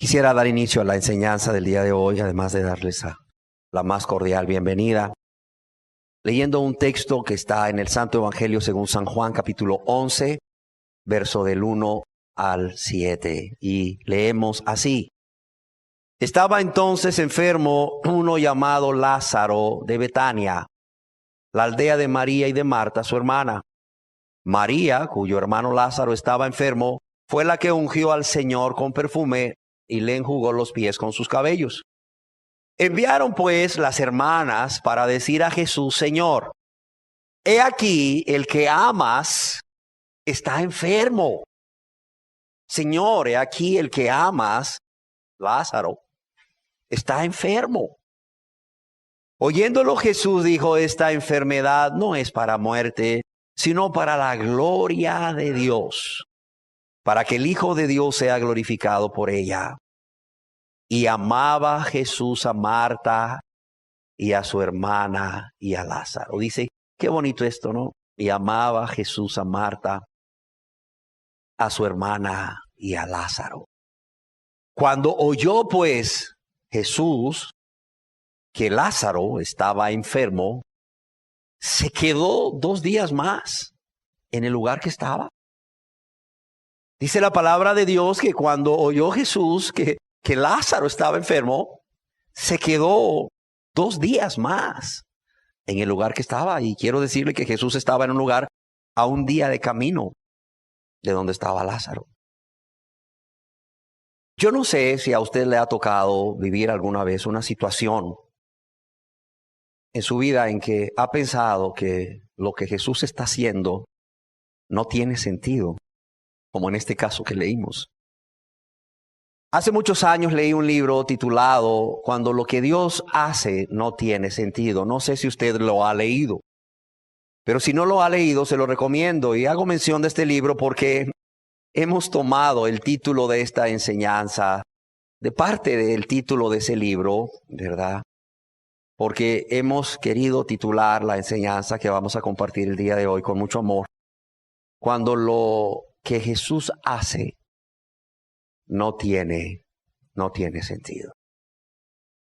Quisiera dar inicio a la enseñanza del día de hoy, además de darles la más cordial bienvenida, leyendo un texto que está en el Santo Evangelio según San Juan, capítulo 11, verso del 1 al 7. Y leemos así. Estaba entonces enfermo uno llamado Lázaro de Betania, la aldea de María y de Marta, su hermana. María, cuyo hermano Lázaro estaba enfermo, fue la que ungió al Señor con perfume y le enjugó los pies con sus cabellos. Enviaron pues las hermanas para decir a Jesús: Señor, he aquí el que amas está enfermo. Señor, he aquí el que amas, Lázaro, está enfermo. Oyéndolo Jesús dijo: esta enfermedad no es para muerte, sino para la gloria de Dios, para que el Hijo de Dios sea glorificado por ella. Y amaba Jesús a Marta y a su hermana y a Lázaro. Dice, qué bonito esto, ¿no? Y amaba Jesús a Marta, a su hermana y a Lázaro. Cuando oyó pues Jesús que Lázaro estaba enfermo, se quedó 2 días más en el lugar que estaba. Dice la palabra de Dios que cuando oyó Jesús que Lázaro estaba enfermo, se quedó 2 días más en el lugar que estaba. Y quiero decirle que Jesús estaba en un lugar a 1 día de camino de donde estaba Lázaro. Yo no sé si a usted le ha tocado vivir alguna vez una situación en su vida en que ha pensado que lo que Jesús está haciendo no tiene sentido, como en este caso que leímos. Hace muchos años leí un libro titulado Cuando lo que Dios hace no tiene sentido. No sé si usted lo ha leído, pero si no lo ha leído, se lo recomiendo. Y hago mención de este libro porque hemos tomado el título de esta enseñanza de parte del título de ese libro, ¿verdad? Porque hemos querido titular la enseñanza que vamos a compartir el día de hoy con mucho amor. Cuando lo que Jesús hace no tiene sentido.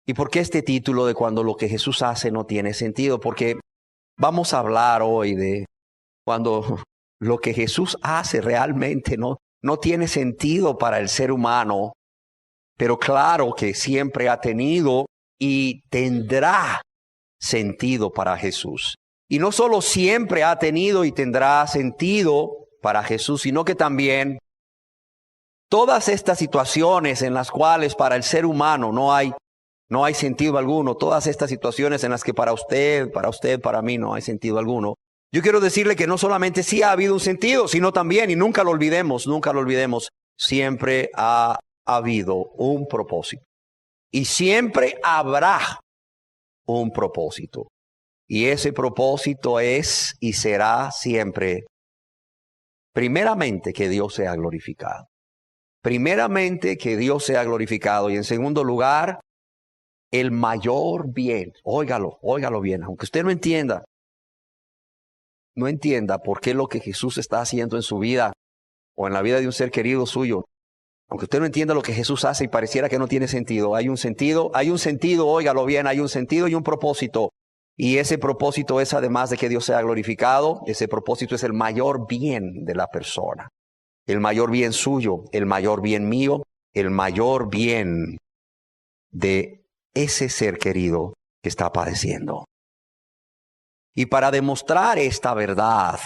¿Y por qué este título de cuando lo que Jesús hace no tiene sentido? Porque vamos a hablar hoy de cuando lo que Jesús hace realmente no tiene sentido para el ser humano, pero claro que siempre ha tenido y tendrá sentido para Jesús. Y no solo siempre ha tenido y tendrá sentido para Jesús, sino que también todas estas situaciones en las cuales para el ser humano no hay sentido alguno, todas estas situaciones en las que para usted, para mí no hay sentido alguno. Yo quiero decirle que no solamente sí ha habido un sentido, sino también, y nunca lo olvidemos, siempre ha habido un propósito. Y siempre habrá un propósito. Y ese propósito es y será siempre, primeramente, que Dios sea glorificado. Primeramente, que Dios sea glorificado. Y en segundo lugar, el mayor bien. Óigalo bien. Aunque usted no entienda por qué lo que Jesús está haciendo en su vida o en la vida de un ser querido suyo. Aunque usted no entienda lo que Jesús hace y pareciera que no tiene sentido. Hay un sentido, óigalo bien, hay un sentido y un propósito. Y ese propósito es, además de que Dios sea glorificado, ese propósito es el mayor bien de la persona. El mayor bien suyo, el mayor bien mío, el mayor bien de ese ser querido que está padeciendo. Y para demostrar esta verdad,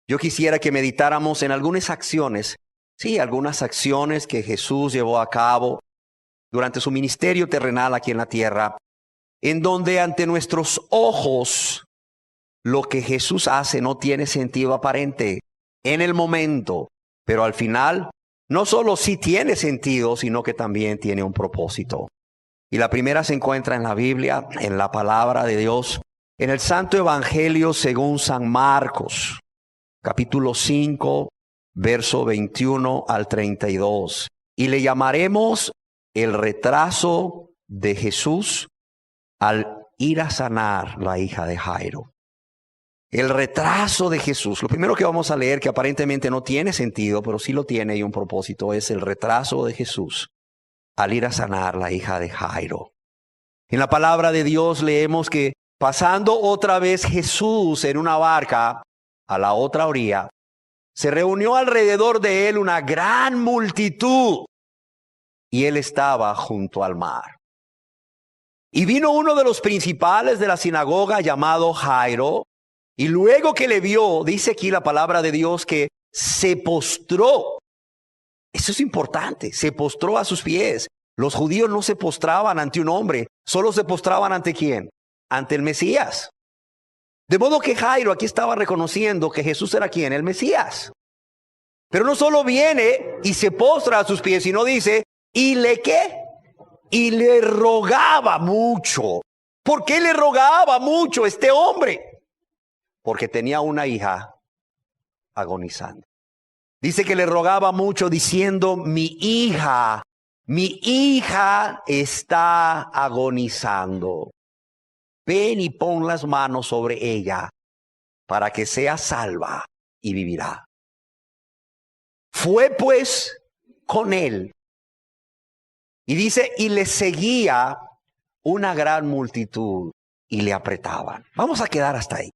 yo quisiera que meditáramos en algunas acciones, algunas acciones que Jesús llevó a cabo durante su ministerio terrenal aquí en la tierra, en donde ante nuestros ojos lo que Jesús hace no tiene sentido aparente en el momento. Pero al final, no solo sí tiene sentido, sino que también tiene un propósito. Y la primera se encuentra en la Biblia, en la palabra de Dios, en el Santo Evangelio según San Marcos, capítulo 5, verso 21 al 32. Y le llamaremos el retraso de Jesús al ir a sanar la hija de Jairo. El retraso de Jesús. Lo primero que vamos a leer, que aparentemente no tiene sentido, pero sí lo tiene y un propósito, es el retraso de Jesús al ir a sanar la hija de Jairo. En la palabra de Dios leemos que pasando otra vez Jesús en una barca a la otra orilla, se reunió alrededor de él una gran multitud y él estaba junto al mar. Y vino uno de los principales de la sinagoga llamado Jairo, y luego que le vio, dice aquí la palabra de Dios, que se postró. Eso es importante, se postró a sus pies. Los judíos no se postraban ante un hombre, solo se postraban ante ¿quién? Ante el Mesías. De modo que Jairo aquí estaba reconociendo que Jesús era ¿quién? El Mesías. Pero no solo viene y se postra a sus pies, sino dice, ¿y le qué? Y le rogaba mucho. ¿Por qué le rogaba mucho este hombre? Porque tenía una hija agonizando. Dice que le rogaba mucho diciendo, mi hija está agonizando. Ven y pon las manos sobre ella para que sea salva y vivirá. Fue pues con él. Y dice, y le seguía una gran multitud y le apretaban. Vamos a quedar hasta ahí.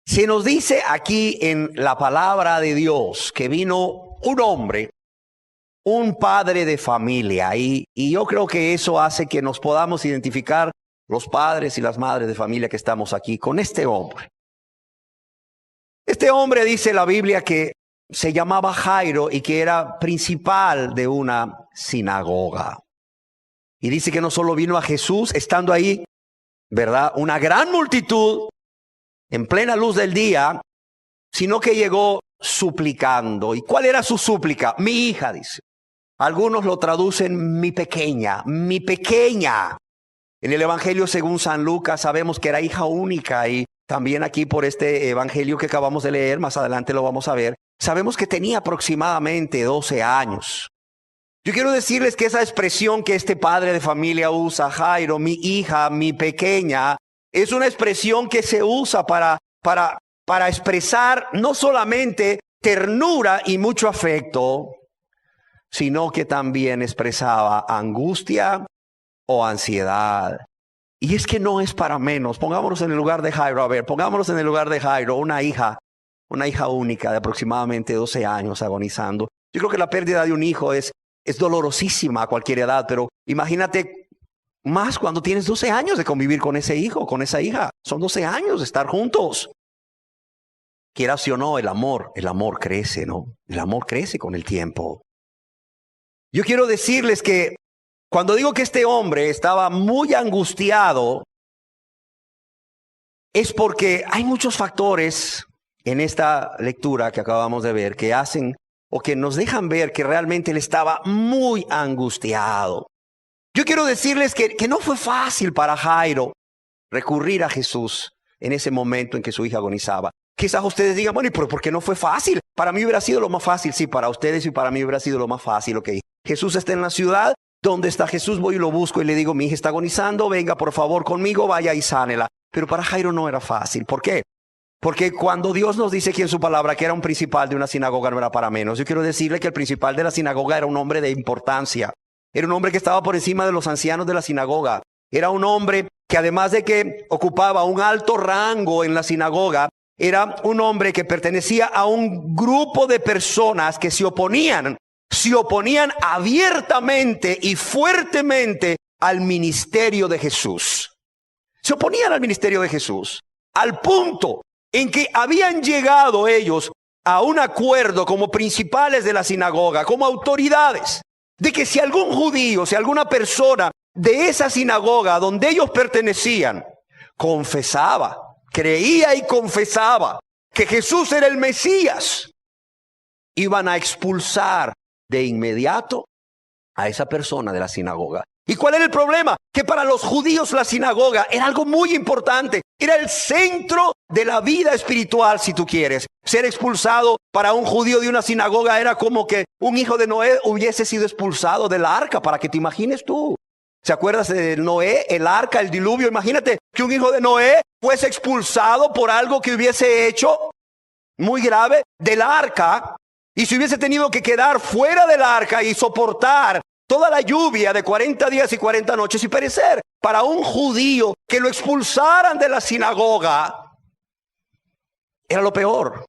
Se nos dice aquí en la palabra de Dios que vino un hombre, un padre de familia. Y yo creo que eso hace que nos podamos identificar los padres y las madres de familia que estamos aquí con este hombre. Este hombre dice la Biblia que se llamaba Jairo y que era principal de una sinagoga. Y dice que no solo vino a Jesús estando ahí, ¿verdad? Una gran multitud en plena luz del día, sino que llegó suplicando. ¿Y cuál era su súplica? Mi hija, dice. Algunos lo traducen mi pequeña, mi pequeña. En el Evangelio según San Lucas sabemos que era hija única y también aquí por este Evangelio que acabamos de leer, más adelante lo vamos a ver, sabemos que tenía aproximadamente 12 años. Yo quiero decirles que esa expresión que este padre de familia usa, Jairo, mi hija, mi pequeña, es una expresión que se usa para expresar no solamente ternura y mucho afecto, sino que también expresaba angustia o ansiedad. Y es que no es para menos. Pongámonos en el lugar de Jairo. Pongámonos en el lugar de Jairo, una hija única de aproximadamente 12 años agonizando. Yo creo que la pérdida de un hijo es dolorosísima a cualquier edad, pero imagínate más cuando tienes 12 años de convivir con ese hijo, con esa hija. Son 12 años de estar juntos. Quieras o no, el amor crece, ¿no? El amor crece con el tiempo. Yo quiero decirles que cuando digo que este hombre estaba muy angustiado, es porque hay muchos factores en esta lectura que acabamos de ver que hacen o que nos dejan ver que realmente él estaba muy angustiado. Yo quiero decirles que no fue fácil para Jairo recurrir a Jesús en ese momento en que su hija agonizaba. Quizás ustedes digan, bueno, ¿y por qué no fue fácil? Para mí hubiera sido lo más fácil. Sí, para ustedes y para mí hubiera sido lo más fácil. Ok, Jesús está en la ciudad. ¿Dónde está Jesús? Voy y lo busco y le digo, mi hija está agonizando, venga por favor conmigo, vaya y sánela. Pero para Jairo no era fácil. ¿Por qué? Porque cuando Dios nos dice aquí en su palabra que era un principal de una sinagoga, no era para menos. Yo quiero decirle que el principal de la sinagoga era un hombre de importancia. Era un hombre que estaba por encima de los ancianos de la sinagoga. Era un hombre que además de que ocupaba un alto rango en la sinagoga, era un hombre que pertenecía a un grupo de personas que se oponían abiertamente y fuertemente al ministerio de Jesús. Se oponían al ministerio de Jesús, al punto en que habían llegado ellos a un acuerdo como principales de la sinagoga, como autoridades, de que si algún judío, si alguna persona de esa sinagoga donde ellos pertenecían, confesaba, creía y confesaba que Jesús era el Mesías, iban a expulsar de inmediato a esa persona de la sinagoga. ¿Y cuál era el problema? Que para los judíos la sinagoga era algo muy importante. Era el centro de la vida espiritual, si tú quieres. Ser expulsado para un judío de una sinagoga era como que un hijo de Noé hubiese sido expulsado del arca, para que te imagines tú. ¿Se acuerdas de Noé, el arca, el diluvio? Imagínate que un hijo de Noé fuese expulsado por algo que hubiese hecho muy grave del arca. Y si hubiese tenido que quedar fuera del arca y soportar toda la lluvia de 40 días y 40 noches y perecer, para un judío que lo expulsaran de la sinagoga, era lo peor.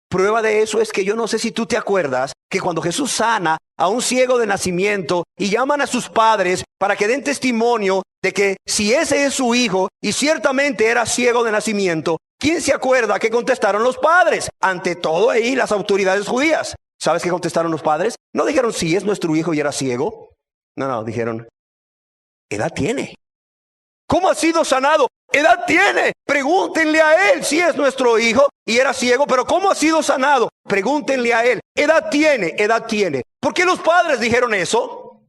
Prueba de eso es que yo no sé si tú te acuerdas que cuando Jesús sana a un ciego de nacimiento y llaman a sus padres para que den testimonio de que si ese es su hijo y ciertamente era ciego de nacimiento, ¿quién se acuerda que contestaron los padres? Ante todo ahí las autoridades judías. ¿Sabes qué contestaron los padres? No dijeron si es nuestro hijo y era ciego. No, dijeron, edad tiene. ¿Cómo ha sido sanado? Edad tiene. Pregúntenle a él si es nuestro hijo y era ciego, pero ¿cómo ha sido sanado? Pregúntenle a él. Edad tiene, edad tiene. ¿Por qué los padres dijeron eso?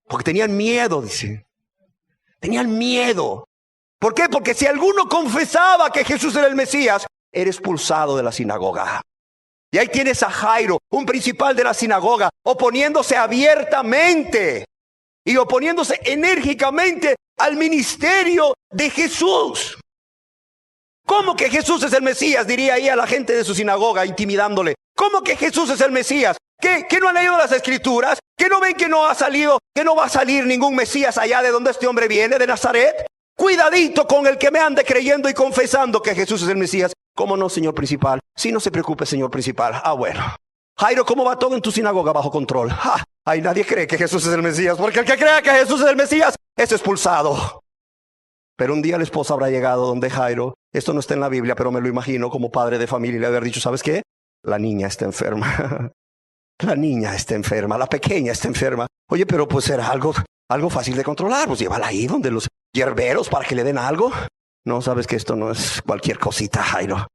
Porque tenían miedo, dice. Tenían miedo. ¿Por qué? Porque si alguno confesaba que Jesús era el Mesías, era expulsado de la sinagoga. Y ahí tienes a Jairo, un principal de la sinagoga, oponiéndose abiertamente y oponiéndose enérgicamente al ministerio de Jesús. ¿Cómo que Jesús es el Mesías? Diría ahí a la gente de su sinagoga, intimidándole. ¿Cómo que Jesús es el Mesías? ¿Qué no han leído las Escrituras? ¿Que no ven que no ha salido, que no va a salir ningún Mesías allá de donde este hombre viene, de Nazaret? Cuidadito con el que me ande creyendo y confesando que Jesús es el Mesías. ¿Cómo no, señor principal? Sí, no se preocupe, señor principal. Bueno. Jairo, ¿cómo va todo en tu sinagoga bajo control? Ahí nadie cree que Jesús es el Mesías, porque el que crea que Jesús es el Mesías es expulsado. Pero un día la esposa habrá llegado donde Jairo. Esto no está en la Biblia, pero me lo imagino como padre de familia y le haber dicho, ¿sabes qué? La niña está enferma. La niña está enferma, la pequeña está enferma. Oye, pero pues era algo fácil de controlar. Pues llévala ahí donde los hierberos para que le den algo. No, sabes que esto no es cualquier cosita, Jairo.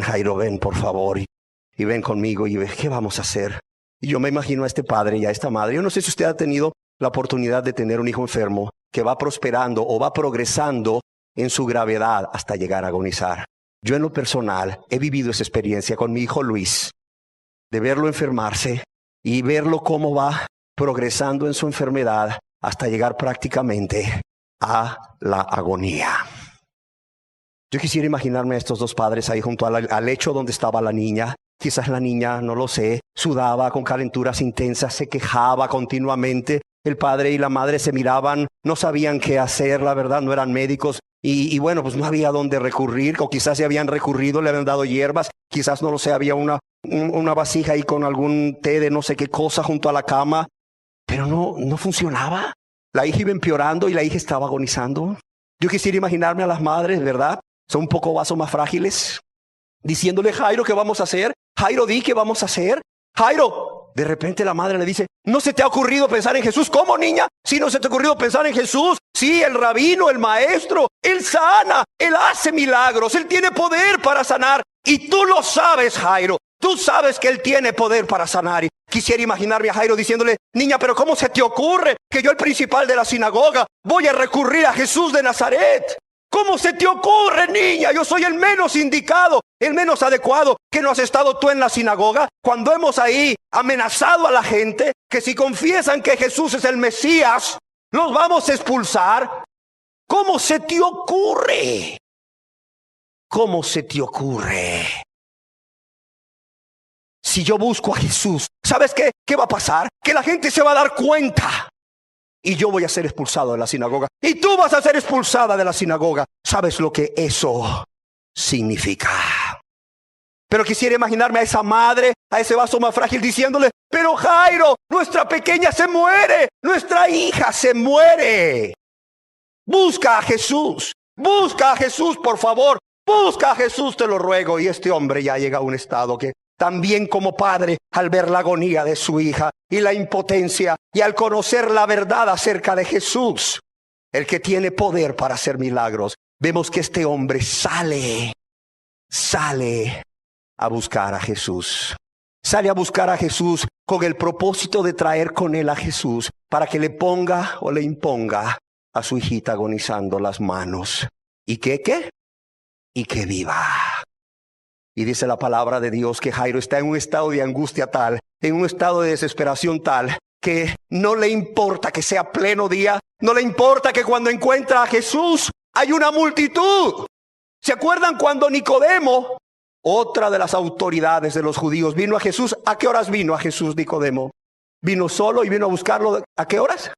Jairo, ven por favor y ven conmigo y ve qué vamos a hacer. Y yo me imagino a este padre y a esta madre. Yo no sé si usted ha tenido la oportunidad de tener un hijo enfermo que va prosperando o va progresando en su gravedad hasta llegar a agonizar. Yo en lo personal he vivido esa experiencia con mi hijo Luis, de verlo enfermarse y verlo cómo va progresando en su enfermedad hasta llegar prácticamente a la agonía. Yo quisiera imaginarme a estos dos padres ahí junto al lecho donde estaba la niña. Quizás la niña, no lo sé, sudaba con calenturas intensas, se quejaba continuamente. El padre y la madre se miraban, no sabían qué hacer, la verdad, no eran médicos. Y bueno, pues no había dónde recurrir, o quizás se habían recurrido, le habían dado hierbas, quizás no lo sé, había una vasija ahí con algún té de no sé qué cosa junto a la cama, pero no funcionaba. La hija iba empeorando y la hija estaba agonizando. Yo quisiera imaginarme a las madres, ¿verdad? Son un poco vasos más frágiles, diciéndole, Jairo, ¿qué vamos a hacer? Jairo, di, ¿qué vamos a hacer? Jairo, de repente la madre le dice, ¿no se te ha ocurrido pensar en Jesús? ¿Cómo, niña? Si no se te ha ocurrido pensar en Jesús. Sí, el rabino, el maestro, él sana, él hace milagros, él tiene poder para sanar. Y tú lo sabes, Jairo. Tú sabes que él tiene poder para sanar. Y quisiera imaginarme a Jairo diciéndole, niña, pero ¿cómo se te ocurre que yo, el principal de la sinagoga, voy a recurrir a Jesús de Nazaret? ¿Cómo se te ocurre, niña? Yo soy el menos indicado, el menos adecuado. ¿Que no has estado tú en la sinagoga cuando hemos ahí amenazado a la gente que si confiesan que Jesús es el Mesías, los vamos a expulsar? ¿Cómo se te ocurre? ¿Cómo se te ocurre? Si yo busco a Jesús, ¿sabes qué? ¿Qué va a pasar? Que la gente se va a dar cuenta. Y yo voy a ser expulsado de la sinagoga. Y tú vas a ser expulsada de la sinagoga. ¿Sabes lo que eso significa? Pero quisiera imaginarme a esa madre, a ese vaso más frágil diciéndole, pero Jairo, nuestra pequeña se muere. Nuestra hija se muere. Busca a Jesús. Busca a Jesús, por favor. Busca a Jesús, te lo ruego. Y este hombre ya llega a un estado que también como padre, al ver la agonía de su hija y la impotencia y al conocer la verdad acerca de Jesús, el que tiene poder para hacer milagros, vemos que este hombre sale a buscar a Jesús. Sale a buscar a Jesús con el propósito de traer con él a Jesús para que le ponga o le imponga a su hijita agonizando las manos. ¿Y qué? Y que viva. Y dice la palabra de Dios que Jairo está en un estado de angustia tal, en un estado de desesperación tal, que no le importa que sea pleno día, no le importa que cuando encuentra a Jesús hay una multitud. ¿Se acuerdan cuando Nicodemo otra de las autoridades de los judíos, vino a Jesús. ¿A qué horas vino a Jesús, Nicodemo? ¿Vino solo y vino a buscarlo? ¿A qué horas?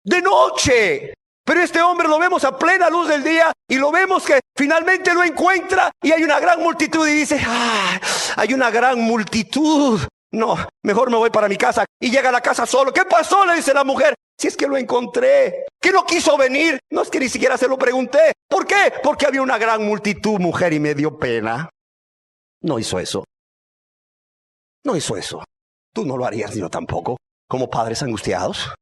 De noche. Pero este hombre lo vemos a plena luz del día y lo vemos que finalmente lo encuentra y hay una gran multitud y dice, hay una gran multitud. No, mejor me voy para mi casa. Y llega a la casa solo. ¿Qué pasó?, le dice la mujer. Si es que lo encontré. ¿Que no quiso venir? No, es que ni siquiera se lo pregunté. ¿Por qué? Porque había una gran multitud, mujer, y me dio pena. No hizo eso. No hizo eso. Tú no lo harías, ni yo tampoco, como padres angustiados.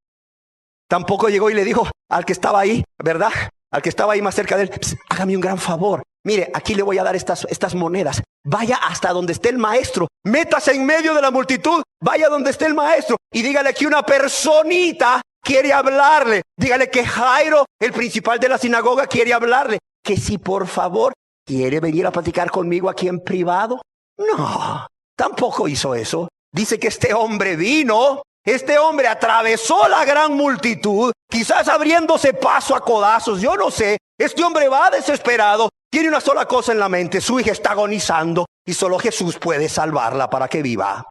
Tampoco llegó y le dijo al que estaba ahí, ¿verdad? Al que estaba ahí más cerca de él, hágame un gran favor. Mire, aquí le voy a dar estas monedas. Vaya hasta donde esté el maestro. Métase en medio de la multitud. Vaya donde esté el maestro. Y dígale que una personita quiere hablarle. Dígale que Jairo, el principal de la sinagoga, quiere hablarle. Que si por favor quiere venir a platicar conmigo aquí en privado. No, tampoco hizo eso. Dice que este hombre vino. Este hombre atravesó la gran multitud, quizás abriéndose paso a codazos, yo no sé. Este hombre va desesperado, tiene una sola cosa en la mente: su hija está agonizando y solo Jesús puede salvarla para que viva.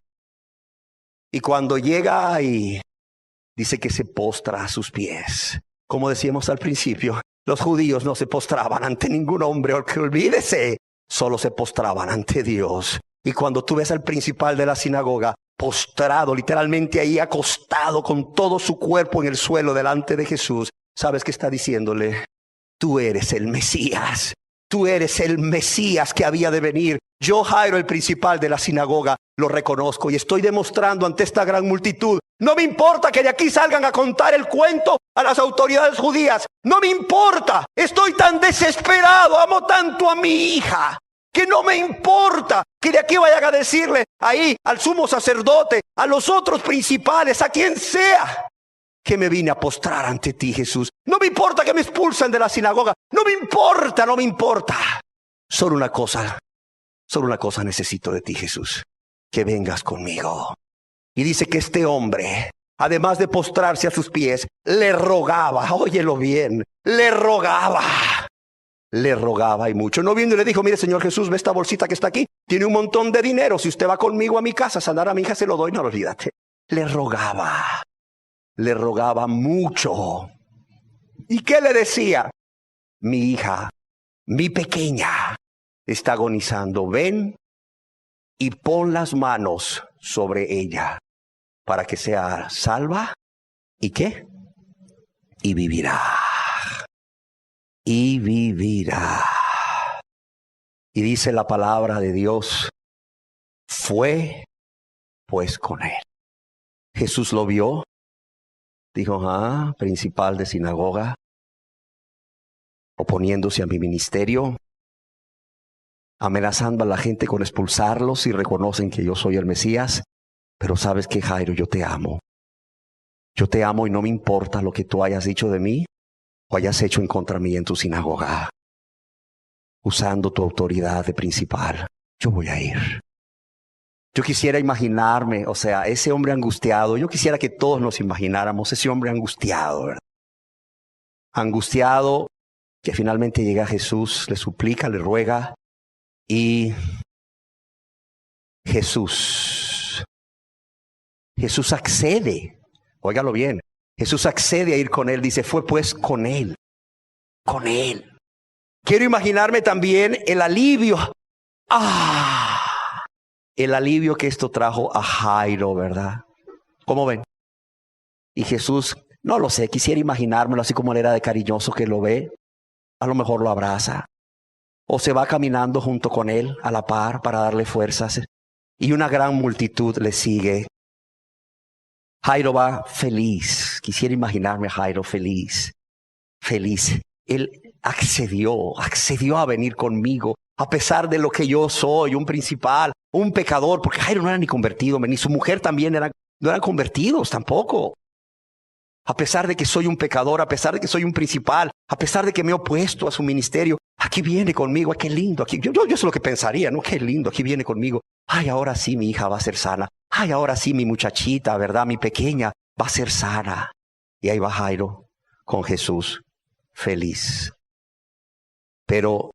Y cuando llega ahí, dice que se postra a sus pies. Como decíamos al principio, los judíos no se postraban ante ningún hombre, porque olvídese, solo se postraban ante Dios. Y cuando tú ves al principal de la sinagoga postrado, literalmente ahí acostado con todo su cuerpo en el suelo delante de Jesús, ¿sabes qué está diciéndole? Tú eres el Mesías. Tú eres el Mesías que había de venir. Yo, Jairo, el principal de la sinagoga, lo reconozco y estoy demostrando ante esta gran multitud. No me importa que de aquí salgan a contar el cuento a las autoridades judías. No me importa. Estoy tan desesperado. Amo tanto a mi hija que no me importa que de aquí vayan a decirle ahí al sumo sacerdote, a los otros principales, a quien sea, que me vine a postrar ante ti, Jesús. No me importa que me expulsen de la sinagoga. No me importa, no me importa. Solo una cosa necesito de ti, Jesús: que vengas conmigo. Y dice que este hombre, además de postrarse a sus pies, le rogaba, óyelo bien, le rogaba y mucho. No vino y le dijo: mire, Señor Jesús, ve esta bolsita que está aquí, tiene un montón de dinero, si usted va conmigo a mi casa a sanar a mi hija, se lo doy. No, olvídate. Le rogaba mucho. ¿Y qué le decía? Mi hija, mi pequeña, está agonizando. Ven y pon las manos sobre ella para que sea salva. ¿Y qué? Y vivirá. Y vivirá. Y dice la palabra de Dios: fue pues con él. Jesús lo vio, dijo: principal de sinagoga, oponiéndose a mi ministerio, amenazando a la gente con expulsarlos si reconocen que yo soy el Mesías. Pero sabes que, Jairo, yo te amo. Yo te amo y no me importa lo que tú hayas dicho de mí o hayas hecho en contra mí en tu sinagoga. Usando tu autoridad de principal, yo voy a ir. Yo quisiera imaginarme, ese hombre angustiado. Yo quisiera que todos nos imagináramos ese hombre angustiado, ¿verdad? Angustiado, que finalmente llega a Jesús, le suplica, le ruega, y Jesús accede. Óigalo bien. Jesús accede a ir con él. Dice: fue pues con él. Con él. Quiero imaginarme también el alivio. El alivio que esto trajo a Jairo, ¿verdad? ¿Cómo ven? Y Jesús, no lo sé, quisiera imaginármelo así como él era de cariñoso, que lo ve. A lo mejor lo abraza. O se va caminando junto con él a la par para darle fuerzas. Y una gran multitud le sigue. Jairo va feliz. Quisiera imaginarme a Jairo feliz. Feliz. Él accedió a venir conmigo, a pesar de lo que yo soy, un principal, un pecador, porque Jairo no era ni convertido, ni su mujer también no eran convertidos tampoco. A pesar de que soy un pecador, a pesar de que soy un principal, a pesar de que me he opuesto a su ministerio, aquí viene conmigo. Qué lindo. Aquí, yo eso es lo que pensaría, ¿no? Qué lindo, aquí viene conmigo. Ahora sí mi hija va a ser sana. Ahora sí mi muchachita, ¿verdad? Mi pequeña va a ser sana. Y ahí va Jairo con Jesús, feliz. Pero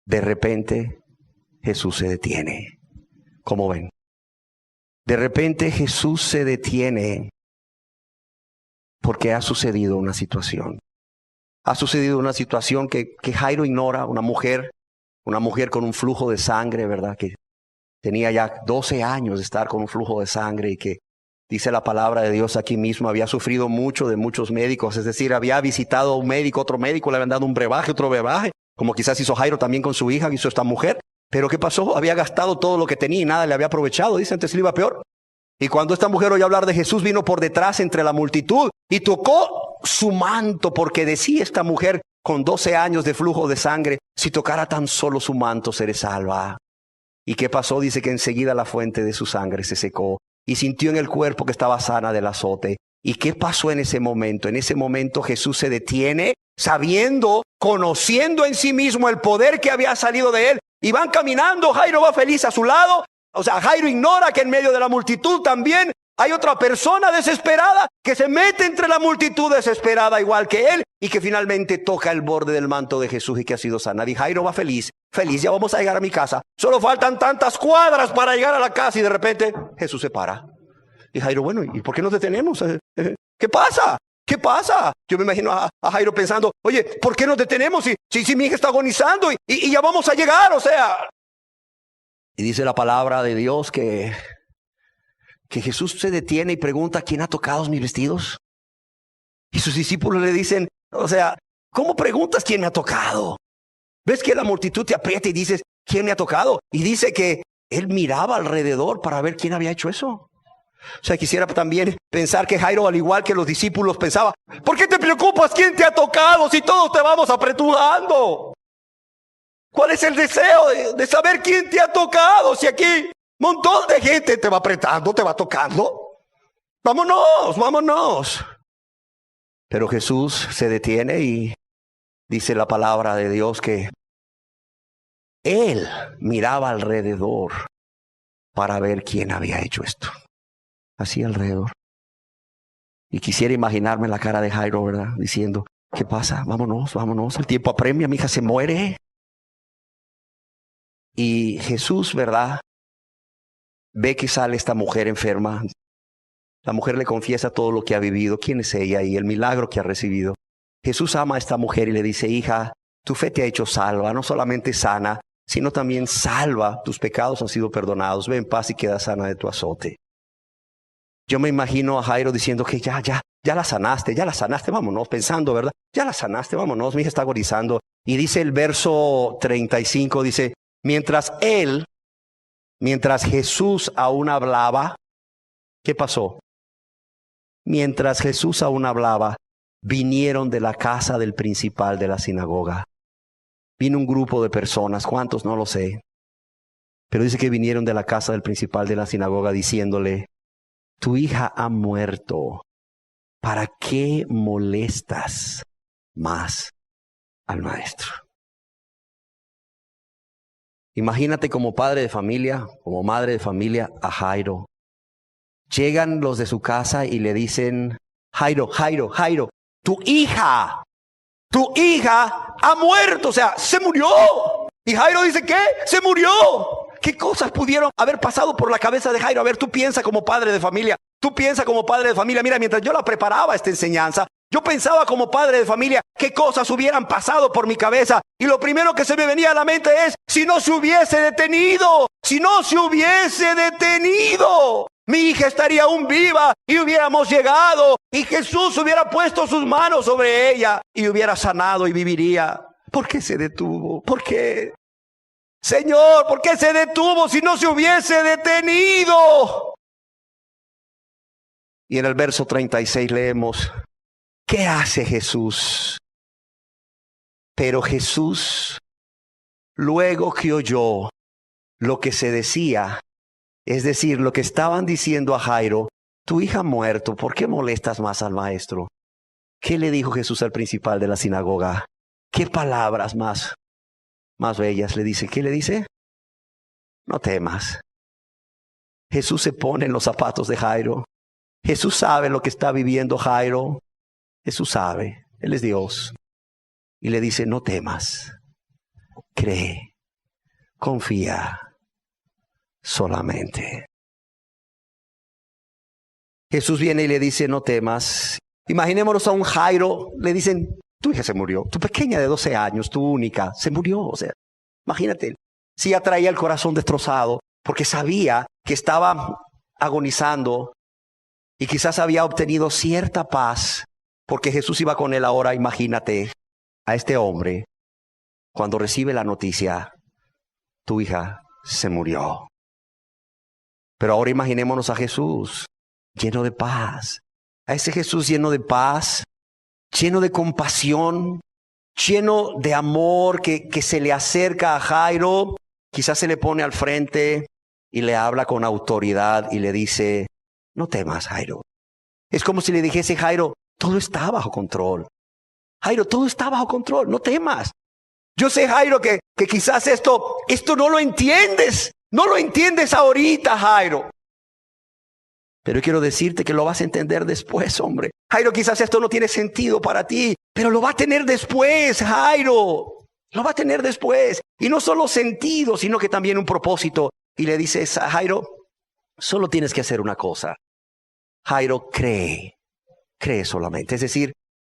de repente Jesús se detiene. ¿Cómo ven? De repente Jesús se detiene porque ha sucedido una situación. Ha sucedido una situación que Jairo ignora, una mujer con un flujo de sangre, ¿verdad? Que tenía ya 12 años de estar con un flujo de sangre y que dice la palabra de Dios aquí mismo, había sufrido mucho de muchos médicos, es decir, había visitado a un médico, otro médico, le habían dado un brebaje, otro brebaje, como quizás hizo Jairo también con su hija, hizo esta mujer. Pero ¿qué pasó? Había gastado todo lo que tenía y nada le había aprovechado, dice, antes le iba peor. Y cuando esta mujer oyó hablar de Jesús, vino por detrás entre la multitud y tocó su manto, porque decía esta mujer con 12 años de flujo de sangre, si tocara tan solo su manto, seré salva. ¿Y qué pasó? Dice que enseguida la fuente de su sangre se secó y sintió en el cuerpo que estaba sana del azote. ¿Y qué pasó en ese momento? En ese momento Jesús se detiene, sabiendo, conociendo en sí mismo el poder que había salido de él. Y van caminando, Jairo va feliz a su lado. O sea, Jairo ignora que en medio de la multitud también hay otra persona desesperada que se mete entre la multitud desesperada igual que él y que finalmente toca el borde del manto de Jesús y que ha sido sanado. Y Jairo va feliz, ya vamos a llegar a mi casa. Solo faltan tantas cuadras para llegar a la casa y de repente Jesús se para. Y Jairo, bueno, ¿y por qué nos detenemos? ¿Qué pasa? ¿Qué pasa? Yo me imagino a Jairo pensando, oye, ¿por qué nos detenemos si mi hija está agonizando y ya vamos a llegar? O sea, y dice la palabra de Dios que Jesús se detiene y pregunta, ¿quién ha tocado mis vestidos? Y sus discípulos le dicen, o sea, ¿cómo preguntas quién me ha tocado? ¿Ves que la multitud te aprieta y dices, ¿quién me ha tocado? Y dice que él miraba alrededor para ver quién había hecho eso. O sea, quisiera también pensar que Jairo, al igual que los discípulos, pensaba, ¿por qué te preocupas quién te ha tocado si todos te vamos apretujando? ¿Cuál es el deseo de saber quién te ha tocado? Si aquí un montón de gente te va apretando, te va tocando. Vámonos. Pero Jesús se detiene y dice la palabra de Dios que él miraba alrededor para ver quién había hecho esto. Así alrededor. Y quisiera imaginarme la cara de Jairo, ¿verdad? Diciendo, ¿qué pasa? Vámonos. El tiempo apremia, mi hija se muere. Y Jesús, ¿verdad? Ve que sale esta mujer enferma. La mujer le confiesa todo lo que ha vivido, quién es ella y el milagro que ha recibido. Jesús ama a esta mujer y le dice, hija, tu fe te ha hecho salva, no solamente sana, sino también salva, tus pecados han sido perdonados, ve en paz y queda sana de tu azote. Yo me imagino a Jairo diciendo que ya la sanaste, vámonos, pensando, ¿verdad? Ya la sanaste, vámonos, mi hija está agonizando. Y dice el verso 35, dice, mientras Jesús aún hablaba, ¿qué pasó? Mientras Jesús aún hablaba, vinieron de la casa del principal de la sinagoga. Vino un grupo de personas, ¿cuántos? No lo sé. Pero dice que vinieron de la casa del principal de la sinagoga diciéndole, tu hija ha muerto, ¿para qué molestas más al maestro? Imagínate como padre de familia, como madre de familia, a Jairo. Llegan los de su casa y le dicen, Jairo, tu hija ha muerto, o sea, se murió. Y Jairo dice, ¿qué? Se murió. ¿Qué cosas pudieron haber pasado por la cabeza de Jairo? A ver, tú piensa como padre de familia. Mira, mientras yo la preparaba esta enseñanza, yo pensaba como padre de familia qué cosas hubieran pasado por mi cabeza. Y lo primero que se me venía a la mente es, si no se hubiese detenido, mi hija estaría aún viva y hubiéramos llegado y Jesús hubiera puesto sus manos sobre ella y hubiera sanado y viviría. ¿Por qué se detuvo? ¿Por qué? Señor, ¿por qué se detuvo si no se hubiese detenido? Y en el verso 36 leemos, ¿qué hace Jesús? Pero Jesús, luego que oyó lo que se decía, es decir, lo que estaban diciendo a Jairo, tu hija ha muerto, ¿por qué molestas más al maestro? ¿Qué le dijo Jesús al principal de la sinagoga? ¿Qué palabras más bellas le dice? ¿Qué le dice? No temas. Jesús se pone en los zapatos de Jairo. Jesús sabe lo que está viviendo Jairo. Jesús sabe, Él es Dios. Y le dice, no temas, cree. confía solamente. Jesús viene y le dice, no temas. Imaginémonos a un Jairo, le dicen, tu hija se murió, tu pequeña de 12 años, tu única, se murió. O sea, imagínate, si ya traía el corazón destrozado, porque sabía que estaba agonizando y quizás había obtenido cierta paz, porque Jesús iba con él ahora. Imagínate a este hombre cuando recibe la noticia, tu hija se murió. Pero ahora imaginémonos a Jesús lleno de paz, a ese Jesús lleno de paz, lleno de compasión, lleno de amor, que se le acerca a Jairo, quizás se le pone al frente y le habla con autoridad y le dice, no temas, Jairo. Es como si le dijese, Jairo, todo está bajo control. Jairo, todo está bajo control, no temas. Yo sé, Jairo, que quizás esto no lo entiendes. No lo entiendes ahorita, Jairo. Pero quiero decirte que lo vas a entender después, hombre. Jairo, quizás esto no tiene sentido para ti, pero lo va a tener después, Jairo. Lo va a tener después. Y no solo sentido, sino que también un propósito. Y le dices, Jairo, solo tienes que hacer una cosa. Jairo, cree solamente. Es decir,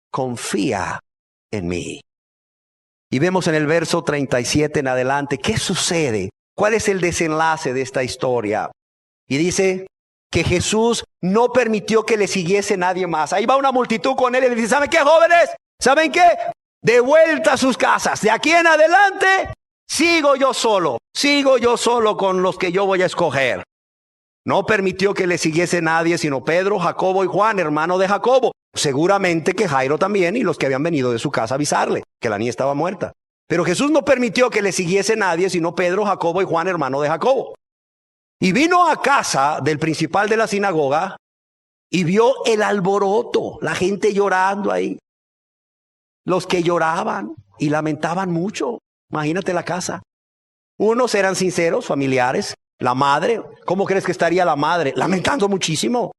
confía en mí. Y vemos en el verso 37 en adelante, ¿qué sucede? ¿Cuál es el desenlace de esta historia? Y dice que Jesús no permitió que le siguiese nadie más. Ahí va una multitud con él y le dice, ¿saben qué, jóvenes? ¿Saben qué? De vuelta a sus casas. De aquí en adelante, sigo yo solo con los que yo voy a escoger. No permitió que le siguiese nadie, sino Pedro, Jacobo y Juan, hermano de Jacobo. Seguramente que Jairo también y los que habían venido de su casa a avisarle que la niña estaba muerta. Pero Jesús no permitió que le siguiese nadie, sino Pedro, Jacobo y Juan, hermano de Jacobo. Y vino a casa del principal de la sinagoga y vio el alboroto, la gente llorando ahí. Los que lloraban y lamentaban mucho. Imagínate la casa. Unos eran sinceros, familiares. La madre, ¿cómo crees que estaría la madre? Lamentando muchísimo.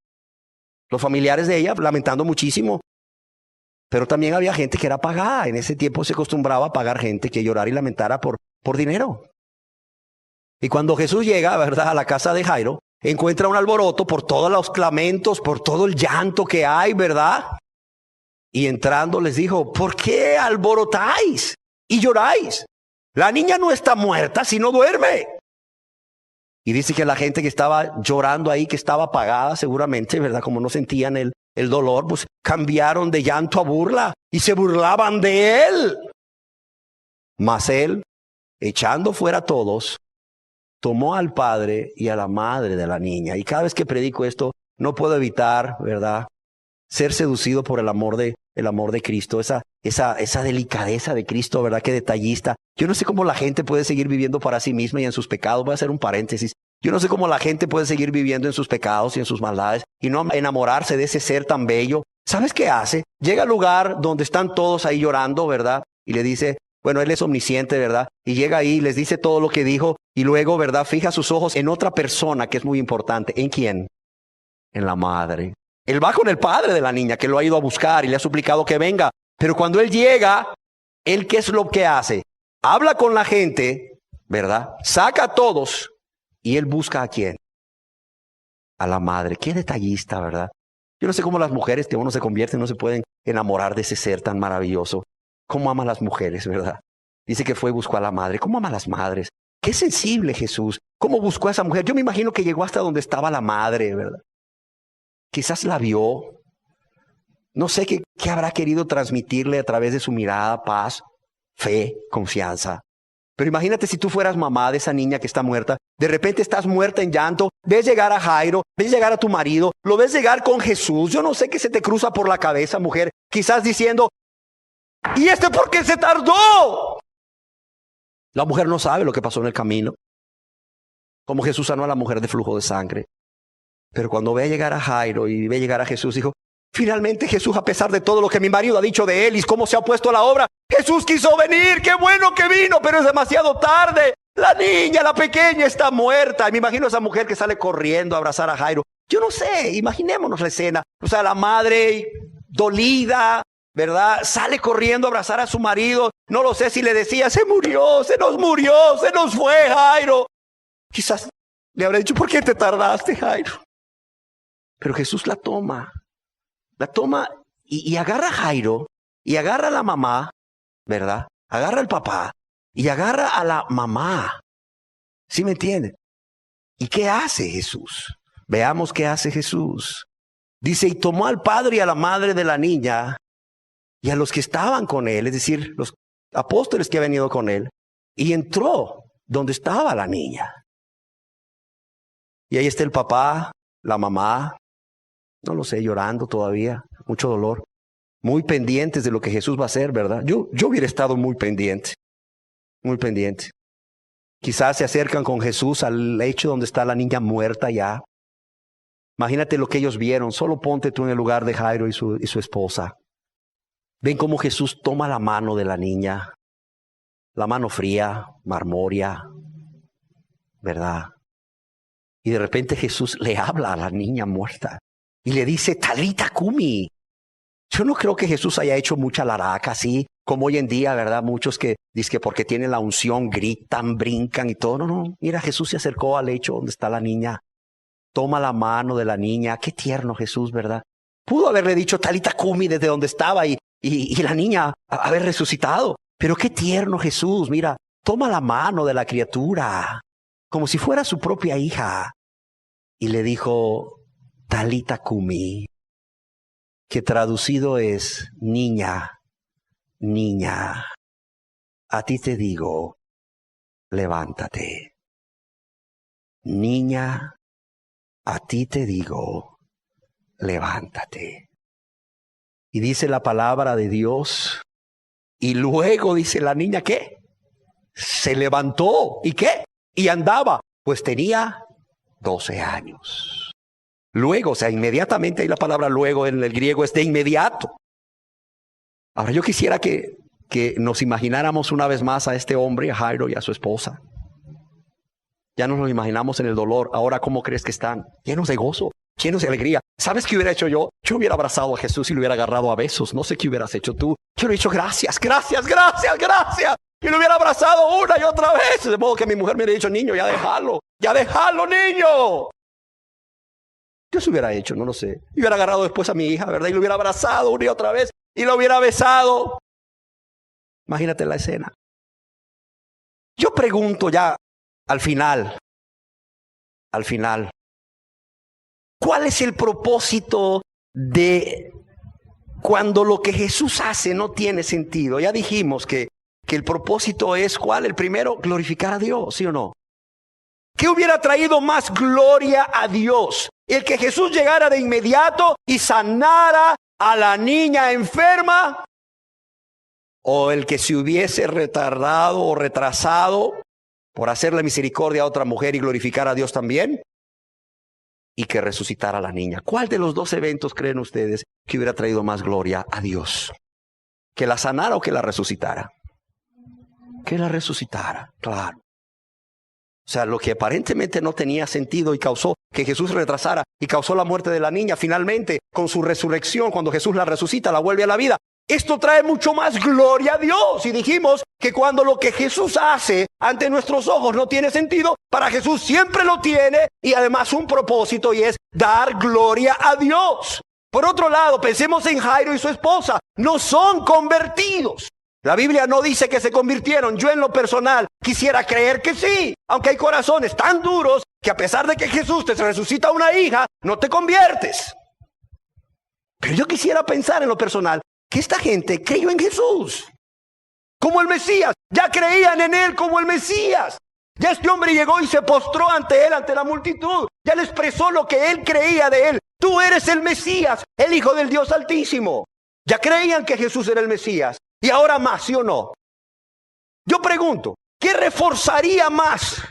Los familiares de ella lamentando muchísimo. Pero también había gente que era pagada. En ese tiempo se acostumbraba a pagar gente que llorara y lamentara por dinero. Y cuando Jesús llega, ¿verdad?, a la casa de Jairo, encuentra un alboroto por todos los lamentos, por todo el llanto que hay, ¿verdad? Y entrando les dijo, ¿por qué alborotáis y lloráis? La niña no está muerta, sino duerme. Y dice que la gente que estaba llorando ahí, que estaba apagada seguramente, ¿verdad? Como no sentían el dolor, pues cambiaron de llanto a burla y se burlaban de él. Mas él, echando fuera a todos, tomó al padre y a la madre de la niña. Y cada vez que predico esto, no puedo evitar, ¿verdad?, ser seducido por el amor de Cristo, esa delicadeza de Cristo, ¿verdad?, qué detallista. Yo no sé cómo la gente puede seguir viviendo para sí misma y en sus pecados. Voy a hacer un paréntesis. Yo no sé cómo la gente puede seguir viviendo en sus pecados y en sus maldades y no enamorarse de ese ser tan bello. ¿Sabes qué hace? Llega al lugar donde están todos ahí llorando, ¿verdad? Y le dice, bueno, él es omnisciente, ¿verdad? Y llega ahí, les dice todo lo que dijo y luego, ¿verdad?, fija sus ojos en otra persona que es muy importante. ¿En quién? En la madre. Él va con el padre de la niña que lo ha ido a buscar y le ha suplicado que venga. Pero cuando él llega, ¿él qué es lo que hace? Habla con la gente, ¿verdad? Saca a todos y él busca ¿a quién? A la madre. Qué detallista, ¿verdad? Yo no sé cómo las mujeres que uno se convierte no se pueden enamorar de ese ser tan maravilloso. ¿Cómo ama a las mujeres, verdad? Dice que fue y buscó a la madre. ¿Cómo ama a las madres? Qué sensible Jesús. ¿Cómo buscó a esa mujer? Yo me imagino que llegó hasta donde estaba la madre, ¿verdad? Quizás la vio. No sé qué habrá querido transmitirle a través de su mirada, paz, fe, confianza. Pero imagínate si tú fueras mamá de esa niña que está muerta. De repente estás muerta en llanto. Ves llegar a Jairo, ves llegar a tu marido, lo ves llegar con Jesús. Yo no sé qué se te cruza por la cabeza, mujer. Quizás diciendo, ¿y por qué se tardó? La mujer no sabe lo que pasó en el camino. Como Jesús sanó a la mujer de flujo de sangre. Pero cuando ve llegar a Jairo y ve llegar a Jesús, dijo, finalmente Jesús, a pesar de todo lo que mi marido ha dicho de él y cómo se ha puesto a la obra, Jesús quiso venir, qué bueno que vino, pero es demasiado tarde. La niña, la pequeña, está muerta. Y me imagino a esa mujer que sale corriendo a abrazar a Jairo. Yo no sé, imaginémonos la escena. O sea, la madre dolida, ¿verdad? Sale corriendo a abrazar a su marido. No lo sé si le decía, se murió, se nos fue Jairo. Quizás le habrá dicho, ¿por qué te tardaste, Jairo? Pero Jesús la toma y agarra a Jairo y agarra a la mamá, ¿verdad? Agarra al papá y agarra a la mamá. ¿Sí me entienden? ¿Y qué hace Jesús? Veamos qué hace Jesús. Dice, y tomó al padre y a la madre de la niña y a los que estaban con él, es decir, los apóstoles que habían ido con él, y entró donde estaba la niña. Y ahí está el papá, la mamá, no lo sé, llorando todavía, mucho dolor, muy pendientes de lo que Jesús va a hacer, ¿verdad? Yo hubiera estado muy pendiente. Quizás se acercan con Jesús al lecho donde está la niña muerta ya. Imagínate lo que ellos vieron. Solo ponte tú en el lugar de Jairo y su esposa. Ven cómo Jesús toma la mano de la niña. La mano fría, marmórea, ¿verdad? Y de repente Jesús le habla a la niña muerta y le dice, Talita Cumi. Yo no creo que Jesús haya hecho mucha laraca así, como hoy en día, ¿verdad? Muchos que dicen que porque tienen la unción gritan, brincan y todo. No. Mira, Jesús se acercó al lecho donde está la niña. Toma la mano de la niña. Qué tierno Jesús, ¿verdad? Pudo haberle dicho Talita Cumi desde donde estaba y la niña haber resucitado. Pero qué tierno Jesús, mira, toma la mano de la criatura, como si fuera su propia hija. Y le dijo, Talita Cumi, que traducido es, niña, a ti te digo, levántate. Niña, a ti te digo, levántate. Y dice la palabra de Dios, y luego dice la niña, ¿qué? Se levantó, ¿y qué? Y andaba, pues tenía 12 años. Luego, o sea, inmediatamente, ahí la palabra luego en el griego es de inmediato. Ahora yo quisiera que nos imagináramos una vez más a este hombre, a Jairo y a su esposa. Ya nos lo imaginamos en el dolor. Ahora, ¿cómo crees que están? Llenos de gozo, llenos de alegría. ¿Sabes qué hubiera hecho yo? Yo hubiera abrazado a Jesús y lo hubiera agarrado a besos. No sé qué hubieras hecho tú. Yo le he dicho gracias. Y lo hubiera abrazado una y otra vez. De modo que mi mujer me hubiera dicho, niño, ya déjalo, niño. ¿Qué se hubiera hecho? No lo sé. Y hubiera agarrado después a mi hija, ¿verdad? Y lo hubiera abrazado una y otra vez. Y lo hubiera besado. Imagínate la escena. Yo pregunto ya al final, ¿cuál es el propósito de cuando lo que Jesús hace no tiene sentido? Ya dijimos que el propósito es, ¿cuál? El primero, glorificar a Dios, ¿sí o no? ¿Qué hubiera traído más gloria a Dios? ¿El que Jesús llegara de inmediato y sanara a la niña enferma? ¿O el que se hubiese retardado o retrasado por hacerle misericordia a otra mujer y glorificar a Dios también? Y que resucitara a la niña. ¿Cuál de los dos eventos creen ustedes que hubiera traído más gloria a Dios? ¿Que la sanara o que la resucitara? Que la resucitara, claro. O sea, lo que aparentemente no tenía sentido y causó que Jesús retrasara y causó la muerte de la niña, finalmente con su resurrección, cuando Jesús la resucita, la vuelve a la vida. Esto trae mucho más gloria a Dios. Y dijimos que cuando lo que Jesús hace ante nuestros ojos no tiene sentido, para Jesús siempre lo tiene y además un propósito, y es dar gloria a Dios. Por otro lado, pensemos en Jairo y su esposa. No son convertidos. La Biblia no dice que se convirtieron. Yo en lo personal quisiera creer que sí, aunque hay corazones tan duros que a pesar de que Jesús te resucita una hija, no te conviertes. Pero yo quisiera pensar en lo personal que esta gente creyó en Jesús como el Mesías. Ya creían en Él como el Mesías. Ya este hombre llegó y se postró ante Él, ante la multitud. Ya le expresó lo que Él creía de Él. Tú eres el Mesías, el Hijo del Dios Altísimo. Ya creían que Jesús era el Mesías. Y ahora más, ¿sí o no? Yo pregunto, ¿qué reforzaría más